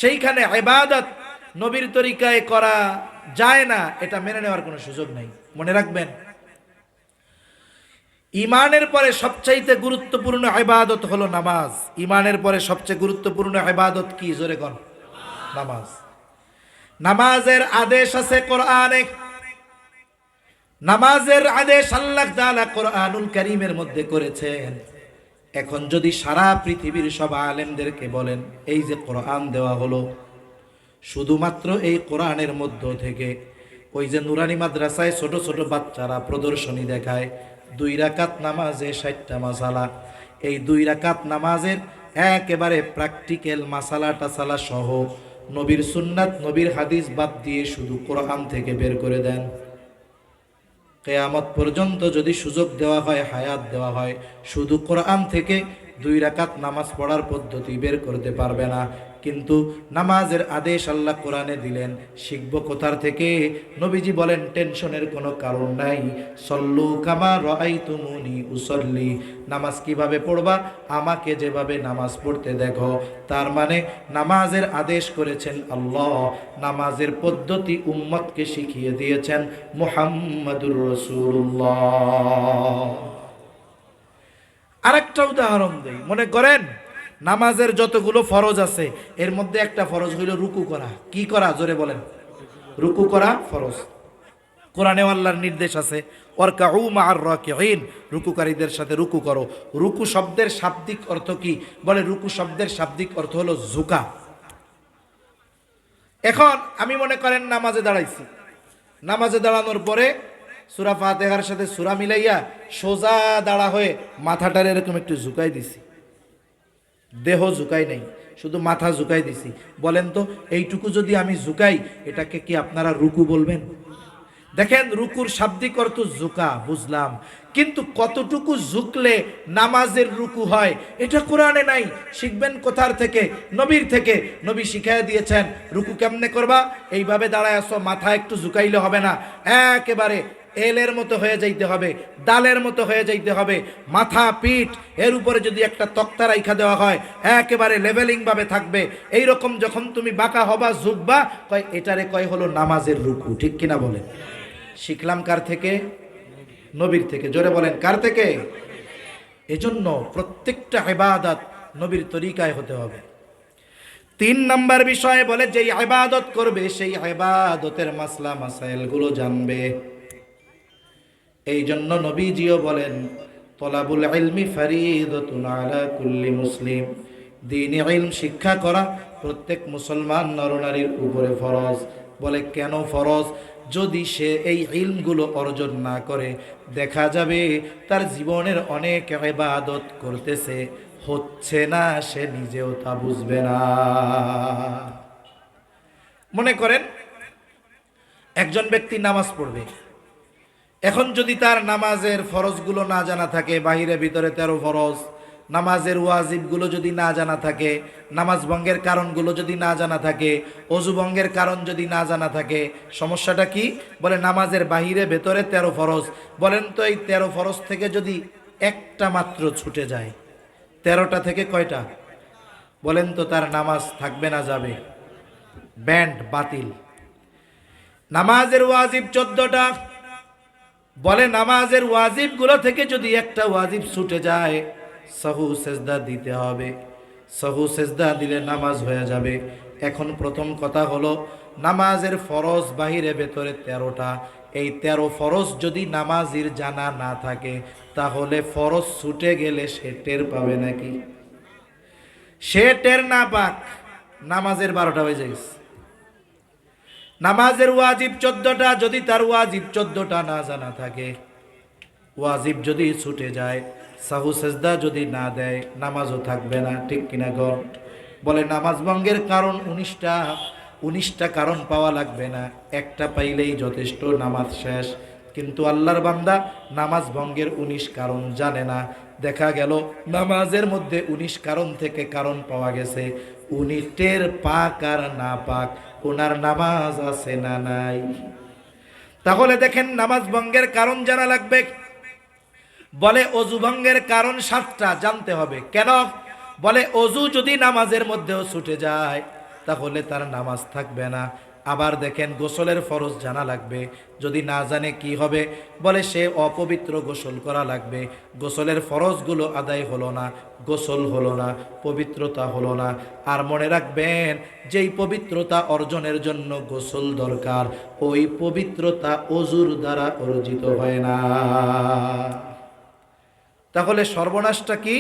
সেইখানে ইবাদত নবীর তরিকায় করা যায় না, এটা মেনে নেওয়ার কোনো সুযোগ নাই। মনে রাখবেন, ইমানের পরে সবচাইতে গুরুত্বপূর্ণ ইবাদত হলো নামাজ। ইমানের পরে সবচেয়ে গুরুত্বপূর্ণ ইবাদত কি? জোরে কোন? নামাজ। নামাজের আদেশ আছে কোরআনে, নামাজের আদেশ আল্লাহ তাআলা কোরআনুল কারীমের মধ্যে করেছেন। এখন যদি সারা পৃথিবীর সব আলেমদেরকে বলেন এই যে কোরআন দেওয়া হলো, শুধুমাত্র এই কোরআনের মধ্য থেকে ওই যে নুরানি মাদ্রাসায় ছোট ছোট বাচ্চারা প্রদর্শনী দেখায় 2 রাকাত নামাজে 60টা মাসালা, এই 2 রাকাত নামাজের একেবারে প্র্যাকটিক্যাল মাসালা টাসালা সহ নবীর সুন্নাত নবীর হাদিস বাদ দিয়ে শুধু কোরআন থেকে বের করে দেন, কিয়ামত পর্যন্ত যদি সুযোগ দেওয়া হয়, হায়াত দেওয়া হয়, শুধু কোরআন থেকে 2 রাকাত নামাজ পড়ার পদ্ধতি বের করতে পারবে না। কিন্তু নামাজের আদেশ আল্লাহ কোরআনে দিলেন, শিখবো কোথার থেকে? নবীজি বলেন টেনশনের কোনো কারণ নাই, সল্লু কামা রাআইতুমুনি উসাল্লি, নামাজ কিভাবে পড়বা? আমাকে যেভাবে নামাজ পড়তে দেখো। তার মানে নামাজের আদেশ করেছেন আল্লাহ, নামাজের পদ্ধতি উম্মতকে শিখিয়ে দিয়েছেন মুহাম্মাদুর রাসূলুল্লাহ। আরেকটা উদাহরণ দেই, মনে করেন নামাজের যতগুলো ফরজ আছে এর মধ্যে একটা ফরজ হইল রুকু করা। কি করা? জোরে বলেন। রুকু করা ফরজ। কোরআনে আল্লাহর নির্দেশ আছে ওয়ারকাউ মা'আর রাকিঈন, রুকুকারীদের সাথে রুকু করো। রুকু শব্দের শাব্দিক অর্থ কি? বলে রুকু শব্দের শাব্দিক অর্থ হলো ঝুঁকা। এখন আমি মনে করেন নামাজে দাঁড়াইছি, নামাজে দাঁড়ানোর পরে সূরা ফাতিহার সাথে সূরা মিলাইয়া সোজা দাঁড়া হয়ে মাথাটার এরকম একটু ঝুঁকাই দিছি, দেহ ঝুঁকাই নেই, শুধু মাথা ঝুঁকাই দিছি। বলেন তো এইটুকু যদি আমি ঝুঁকাই, এটাকে কি আপনারা রুকু বলবেন? দেখেন রুকুর শাব্দিক অর্থ ঝুঁকা, বুঝলাম, কিন্তু কতটুকু ঝুঁকলে নামাজের রুকু হয় এটা কোরআনে নাই। শিখবেন কোথার থেকে? নবীর থেকে। নবী শিখাইয়া দিয়েছেন রুকু কেমনে করবা, এইভাবে দাঁড়ায় আসো, মাথা একটু ঝুঁকাইলে হবে না, একেবারে এলের মতো হয়ে যাইতে হবে, ডালের মতো হয়ে যাইতে হবে, মাথা পিঠ এর উপরে যদি একটা তক্তা রাইখা দেওয়া হয় একেবারে লেভেলিং ভাবে থাকবে। এই রকম যখন তুমি বাঁকা হবা, ঝুঁকবা, কয় এটারে কয় হলো নামাজের রুকু, ঠিক কিনা বলেন? শিখলাম কার থেকে? নবীর থেকে। জোরে বলেন কার থেকে? এজন্য প্রত্যেকটা ইবাদত নবীর তরিকায় হতে হবে। 3 নাম্বার বিষয় বলে যেই ইবাদত করবে সেই ইবাদতের মাসলা মাসাইল গুলো জানবে। এই জন্য নবীজিও বলেন তলাবুল ইলমি ফারিদাতুন আলা কুল্লি মুসলিম, দ্বীনি ইলম শিক্ষা করা প্রত্যেক মুসলমান নরনারীর উপরে ফরজ। বলে কেন ফরজ? যদি সে এই ইলমগুলো অর্জন না করে দেখা যাবে তার জীবনের অনেক ইবাদত করতেছে, হচ্ছে না, সে নিজেও তা বুঝবে না। মনে করেন একজন ব্যক্তি নামাজ পড়বে, এখন যদি তার নামাজের ফরজগুলো না জানা থাকে, বাহিরে ভিতরে 13 ফরজ, নামাজের ওয়াজিবগুলো যদি না জানা থাকে, নামাজ ভঙ্গের কারণগুলো যদি না জানা থাকে, অজু ভঙ্গের কারণ যদি না জানা থাকে, সমস্যাটা কি? বলে নামাজের বাহিরে ভেতরে 13 ফরজ। বলেন তো এই 13 ফরজ থেকে যদি একটা মাত্র ছুটে যায়, 13টা থেকে কয়টা? বলেন তো তার নামাজ থাকবে না যাবে? ব্যান্ড বাতিল। নামাজের ওয়াজিব 14টা, বলে নামাজের ওয়াজিবগুলো থেকে যদি একটা ওয়াজিব ছুটে যায় সাহু সেজদা দিতে হবে, সাহু সেজদা দিলে নামাজ হয়ে যাবে। এখন প্রথম কথা হলো নামাজের ফরজ বাহিরে ভেতরে 13টা, এই 13 ফরজ যদি নামাজির জানা না থাকে তাহলে ফরজ ছুটে গেলে সে টের পাবে নাকি? সে টের না পাক, নামাজের 12টা বেজে গেছে। নামাজের ওয়াজিব 14টা, যদি তার ওয়াজিব 14টা না জানা থাকে, ওয়াজিব যদি ছুটে যায়, সাহু সেজদা যদি না দেয়, নামাজও থাকবে না। ঠিক কিনা গণ? বলে নামাজ ভঙ্গের কারণ 19টা কারণ পাওয়া লাগবে না, একটা পাইলেই যথেষ্ট, নামাজ শেষ। কিন্তু আল্লাহর বান্দা নামাজ ভঙ্গের 19 কারণ জানে না। দেখা গেল নামাজের মধ্যে 19 কারণ থেকে কারণ পাওয়া গেছে, উনি টের পাক আর না পাক ওনার নামাজ আছে না নাই। তাহলে দেখেন নামাজ ভঙ্গের কারণ জানা লাগবে। বলে অজু ভঙ্গের কারণ 7টা জানতে হবে। কেন? বলে অজু যদি নামাজের মধ্যেও ছুটে যায় তাহলে তার নামাজ থাকবে না। আবার দেখেন গোসলের ফরজ জানা লাগবে, যদি না জানে কি হবে? বলে সে অপবিত্র গোসল করা লাগবে। গোসলের ফরজগুলো আদায় হলো না, গোসল হলো না, পবিত্রতা হলো না। আর মনে রাখবেন যেই পবিত্রতা অর্জনের জন্য গোসল দরকার, ওই পবিত্রতা অজুর দ্বারা অর্জিত হয় না। তাহলে সর্বনাশটা কি?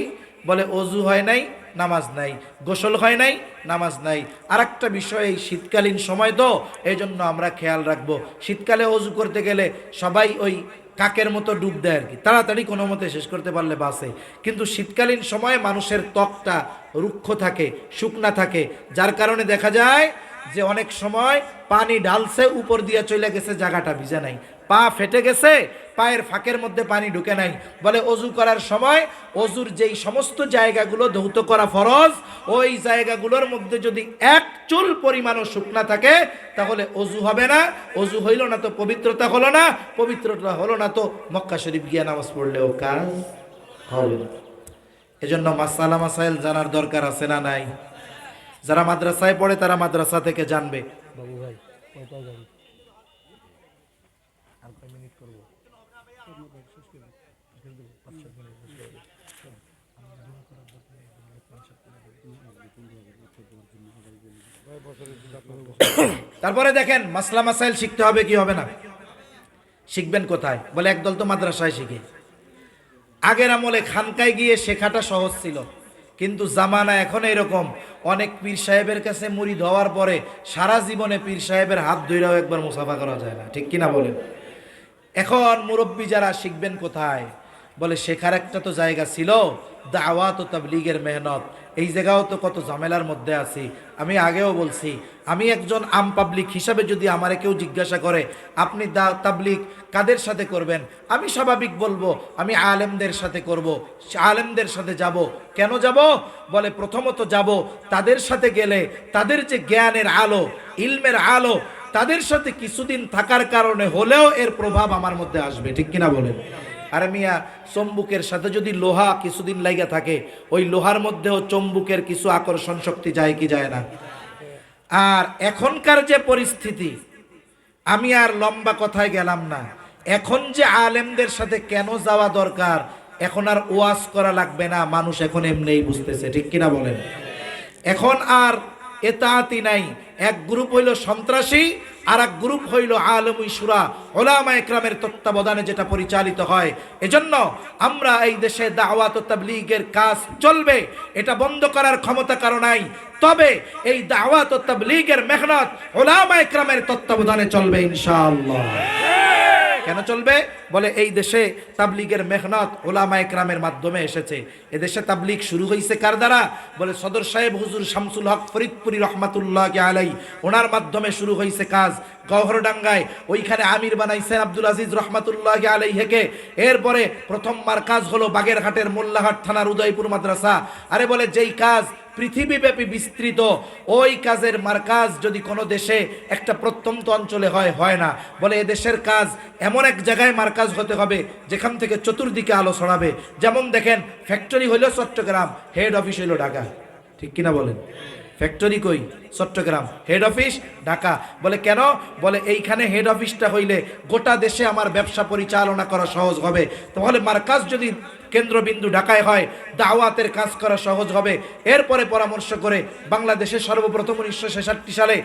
বলে অজু হয় নাই, নামাজ নাই, গোসল হয় নাই, নামাজ নাই। আর একটা বিষয়, এই শীতকালীন সময় তো এই জন্য আমরা খেয়াল রাখবো, শীতকালে অজু করতে গেলে সবাই ওই কাকের মতো ডুব দেয় আর কি, তাড়াতাড়ি কোনো মতে শেষ করতে পারলে বাসে। কিন্তু শীতকালীন সময়ে মানুষের ত্বকটা রুক্ষ থাকে, শুকনা থাকে, যার কারণে দেখা যায় যে অনেক সময় পানি ঢালছে, উপর দিয়ে চলে গেছে, জায়গাটা ভিজে নাই, পা ফেটে গেছে, পায়ের ফাঁকের মধ্যে পানি ঢুকে নাই। বলে অজু করার সময় অজুর যেই সমস্ত জায়গাগুলো ধৌত করা ফরজ, ওই জায়গাগুলোর মধ্যে যদি এক চুল পরিমাণও শুকনা থাকে তাহলে অজু হবে না। অজু হইল না তো পবিত্রতা হলো না, পবিত্রতা হলো না তো মক্কা শরীফ গিয়া নামাজ পড়লেও কাজ হবে না। এজন্য মাসালা মাসাইল জানার দরকার আছে না নাই? যারা মাদ্রাসায় পড়ে তারা মাদ্রাসা থেকে জানবে। বাবু ভাই তারপরে দেখেন মাসলা মাসাইল শিখতে হবে কি হবে না? শিখবেন কোথায়? বলে একদল তো মাদ্রাসায় শিখে। আগের আমলে খানকায় গিয়ে শেখাটা সহজ ছিল, কিন্তু জামানা এখন এরকম, অনেক পীর সাহেবের কাছে মুরিদ হওয়ার পরে সারা জীবনে পীর সাহেবের হাত ধইরাও একবার মুসাফা করা যায় না। ঠিক কিনা বলেন? এখন মুরব্বী যারা, শিখবেন কোথায়? বলে শেখার একটা তো জায়গা ছিল, দাওয়াত ও তাবলীগের মেহনত, এই জায়গাও তো কত ঝামেলার মধ্যে আছি। আমি আগেও বলছি, আমি একজন আম পাবলিক হিসাবে যদি আমারে কেউ জিজ্ঞাসা করে আপনি তাবলীগ কাদের সাথে করবেন, আমি স্বাভাবিক বলবো আমি আলেমদের সাথে করব, আলেমদের সাথে যাব। কেন যাব? বলে প্রথমত যাব তাদের সাথে গেলে তাদের যে জ্ঞানের আলো, ইলমের আলো, তাদের সাথে কিছুদিন থাকার কারণে হলেও এর প্রভাব আমার মধ্যে আসবে। ঠিক কিনা বলেন? আর মিয়া চম্বুকের সাথে যদি লোহা কিছুদিন লাগা থাকে, ওই লোহার মধ্যেও চম্বুকের কিছু আকর্ষণ শক্তি যায় কি যায় না? আর এখনকার যে পরিস্থিতি, আমি আর লম্বা কথায় গেলাম না, এখন যে আলেমদের সাথে কেন যাওয়া দরকার, এখন আর ওয়াজ করা লাগবে না, মানুষ এখন এমনিই বুঝতেছে। ঠিক কিনা বলেন? এখন আর এতাআতি নাই। এক গ্রুপ হইল সন্ত্রাসী, আর এক গ্রুপ হইল আলেমুই শুরা, উলামা ইকরামের তত্ত্বাবধানে যেটা পরিচালিত হয়। এজন্য আমরা এই দেশে দাওয়াত ও তাবলীগের কাজ চলবে, এটা বন্ধ করার ক্ষমতা কারো নাই। তবে এই দাওয়াত ও তাবলীগের মেহনত উলামা ইকরামের তত্ত্বাবধানে চলবে ইনশাআল্লাহ। কেন চলবে? বলে এই দেশে তাবলীগের মেহনত উলামা ইকরামের মাধ্যমে এসেছে। এদেশে তাবলীগ শুরু হয়েছে কার দ্বারা? বলে সদর সাহেব হুজুর শামসুল হক ফরিদপুরি রহমাতুল্লাহি আলাই, ওনার মাধ্যমে শুরু হয়েছে কাজ। গওহরডাঙ্গায় ওইখানে আমির বানাইছেন আব্দুল আজিজ রহমাতুল্লাহি আলাইহিকে। এরপরে প্রথম মার্কাজ হলো বাগেরহাটের মোল্লাহাট থানার উদয়পুর মাদ্রাসা। আরে বলে যেই কাজ পৃথিবীব্যাপী বিস্তৃত, ওই কাজের মার্কাজ যদি কোনো দেশে একটা প্রত্যন্ত অঞ্চলে হয় না। বলে এ দেশের কাজ এমন এক জায়গায় মার্কাজ হতে হবে যেখান থেকে চতুর্দিকে আলো ছড়াবে। যেমন দেখেন, ফ্যাক্টরি হইল চট্টগ্রাম, হেড অফিস হইল ঢাকা। ঠিক কিনা বলেন? ফ্যাক্টরি কই? Chittagong, head office Dhaka. বলে কেন? বলে এইখানে হেড অফিসটা হইলে গোটা দেশে আমার ব্যবসা পরিচালনা করা সহজ হবে। তাহলে মার্কাজ যদি কেন্দ্রবিন্দু ঢাকায় হয়, দাওয়াতের কাজ করা সহজ হবে। এরপরে পরামর্শ করে বাংলাদেশে সর্বপ্রথম 1966 সালে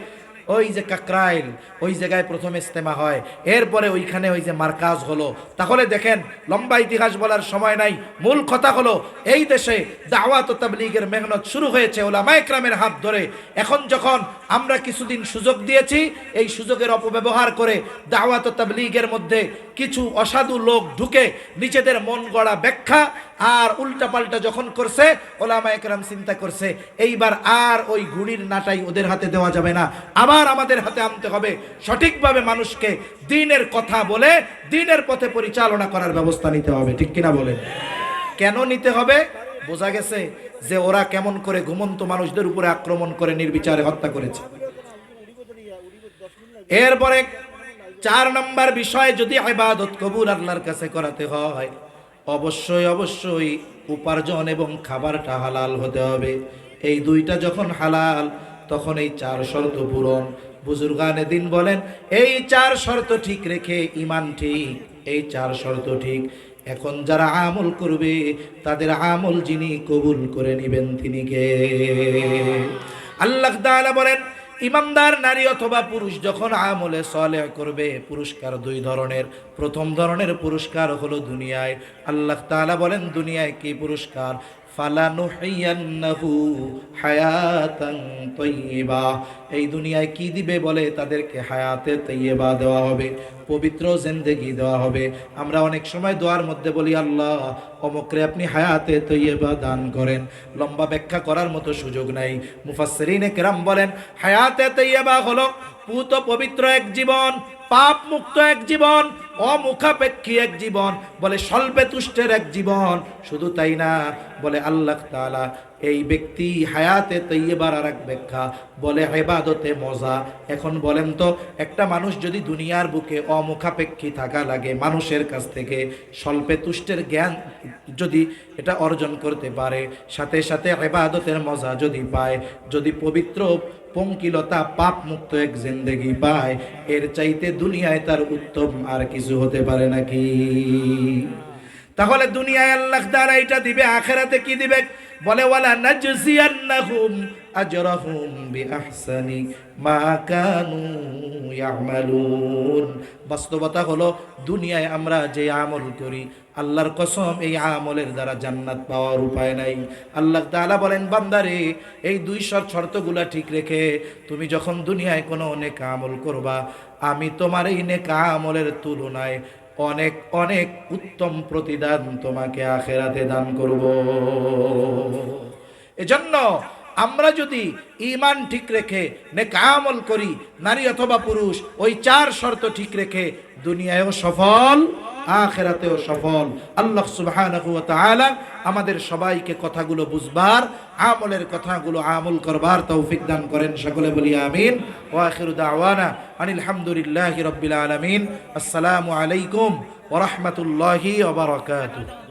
ওই যে কাকরাইল, ওই জায়গায় প্রথম ইজতেমা হয়। এরপরে ওইখানে ওই যে মার্কাজ হলো। তাহলে দেখেন, লম্বা ইতিহাস বলার সময় নাই, মূল কথা হলো এই দেশে দাওয়াত ও তাবলীগের মেহনত শুরু হয়েছে উলামা ইকরামের হাত ধরে। এখন যখন আমরা কিছুদিন সুযোগ দিয়েছি, এই সুযোগের অপব্যবহার করে দাওয়াত ও তাবলীগের মধ্যে কিছু অসাধু লোক ঢুকে নিজেদের মন গড়া ব্যাখ্যা আর উল্টাপাল্টা যখন করছে, উলামা ইকরাম চিন্তা করছে এইবার আর ওই ঘুড়ির নাটাই ওদের হাতে দেওয়া যাবে না, আবার আমাদের হাতে আনতে হবে। সঠিকভাবে মানুষকে দ্বীনের কথা বলে দ্বীনের পথে পরিচালনা করার ব্যবস্থা নিতে হবে। ঠিক কিনা বলেন? কেন নিতে হবে? বোঝা গেছে যে ওরা কেমন করে ঘুমন্ত মানুষদের উপরে আক্রমণ করে নির্বিচারে হত্যা করেছে। এরপরে 4 নম্বর বিষয়, যদি ইবাদত কবুল আল্লাহর কাছে করাতে হয়, অবশ্যই উপার্জন এবং খাবারটা হালাল হতে হবে। এই দুইটা যখন হালাল, তখন এই 4 শর্ত পূরণ। বুজুর্গানে দিন বলেন, এই 4 শর্ত ঠিক রেখে ইমান ঠিক, এই 4 শর্ত ঠিক। এখন যারা আমল করবে তাদের আমল যিনি কবুল করে নেবেন তিনি কে? আল্লাহ তাআলা বলেন, ইমানদার নারী অথবা পুরুষ যখন আমলে সালেহ করবে, পুরস্কার 2 ধরনের। প্রথম ধরনের পুরস্কার হলো দুনিয়ায়। আল্লাহ তাআলা বলেন, দুনিয়ায় কি পুরস্কার? ফালানুহিয়ান্নাহু হায়াতান তাইয়্যিবা। এই দুনিয়ায় কি দিবে? বলে তাদেরকে হায়াতে তাইয়্যিবা দেওয়া হবে, পবিত্র জিন্দেগি দেওয়া হবে। আমরা অনেক সময় দোয়ার মধ্যে বলি, আল্লাহ অমুকরে আপনি হায়াতে তাইয়্যিবা দান করেন। লম্বা ব্যাখ্যা করার মতো সুযোগ নাই। মুফাসসিরিনে কেরাম বলেন, হায়াতে তাইয়্যিবা হলো পুত পবিত্র এক জীবন, পাপ মুক্ত এক জীবন, অমুখাপেক্ষী এক জীবন, বলে স্বল্পে তুষ্টের এক জীবন। শুধু তাই না, বলে আল্লাহ তাআলা এই ব্যক্তি হায়াতে তাইয়্যিবার আর এক ব্যাখ্যা, বলে ইবাদতে মজা। এখন বলেন তো, একটা মানুষ যদি দুনিয়ার বুকে অমুখাপেক্ষী থাকা লাগে, মানুষের কাছ থেকে স্বল্পে তুষ্টের জ্ঞান যদি এটা অর্জন করতে পারে, সাথে সাথে ইবাদতের মজা যদি পায়, যদি পবিত্র পঙ্কিলতা পাপ মুক্ত এক জিন্দেগি পায়, এর চাইতে দুনিয়ায় তার উত্তম আর কিছু হতে পারে নাকি? তাহলে দুনিয়ায় আল্লাহ তাআলা এটা দিবে, আখিরাতে কি দিবে? বলে ওয়ালা নাজজিয়ান্নাহুম আজরাহুম বিআহসানি মা কানু ইয়ামালুন। বাস্তবতা হলো দুনিয়ায় আমরা যে আমল করি, আল্লাহর কসম এই আমলের দ্বারা জান্নাত পাওয়ার উপায় নাই। আল্লাহ তাআলা বলেন, বান্দারে এই 2 শর্তগুলা ঠিক রেখে তুমি যখন দুনিয়ায় কোনো নেক আমল করবা, আমি তোমার এই নেক আমলের তুলনায় অনেক অনেক উত্তম প্রতিদান তোমাকে আখিরাতে দান করব। এজন্য আমরা যদি ঈমান ঠিক রেখে নেক আমল করি, নারী অথবা পুরুষ, ওই 4 শর্ত ঠিক রেখে দুনিয়ায়ও সফল, আখিরাতেও সফল। আল্লাহ সুবহানাহু ওয়া তাআলা আমাদের সবাইকে কথাগুলো বুঝবার, আমলের কথাগুলো আমল করবার তৌফিক দান করেন। সকলে বলি আমিন। ওয়া আখিরু দাওয়ানা আনিল হামদুলিল্লাহি রাব্বিল আলামিন। আসসালামু আলাইকুম ওয়া রাহমাতুল্লাহি ওয়া বারাকাতুহু।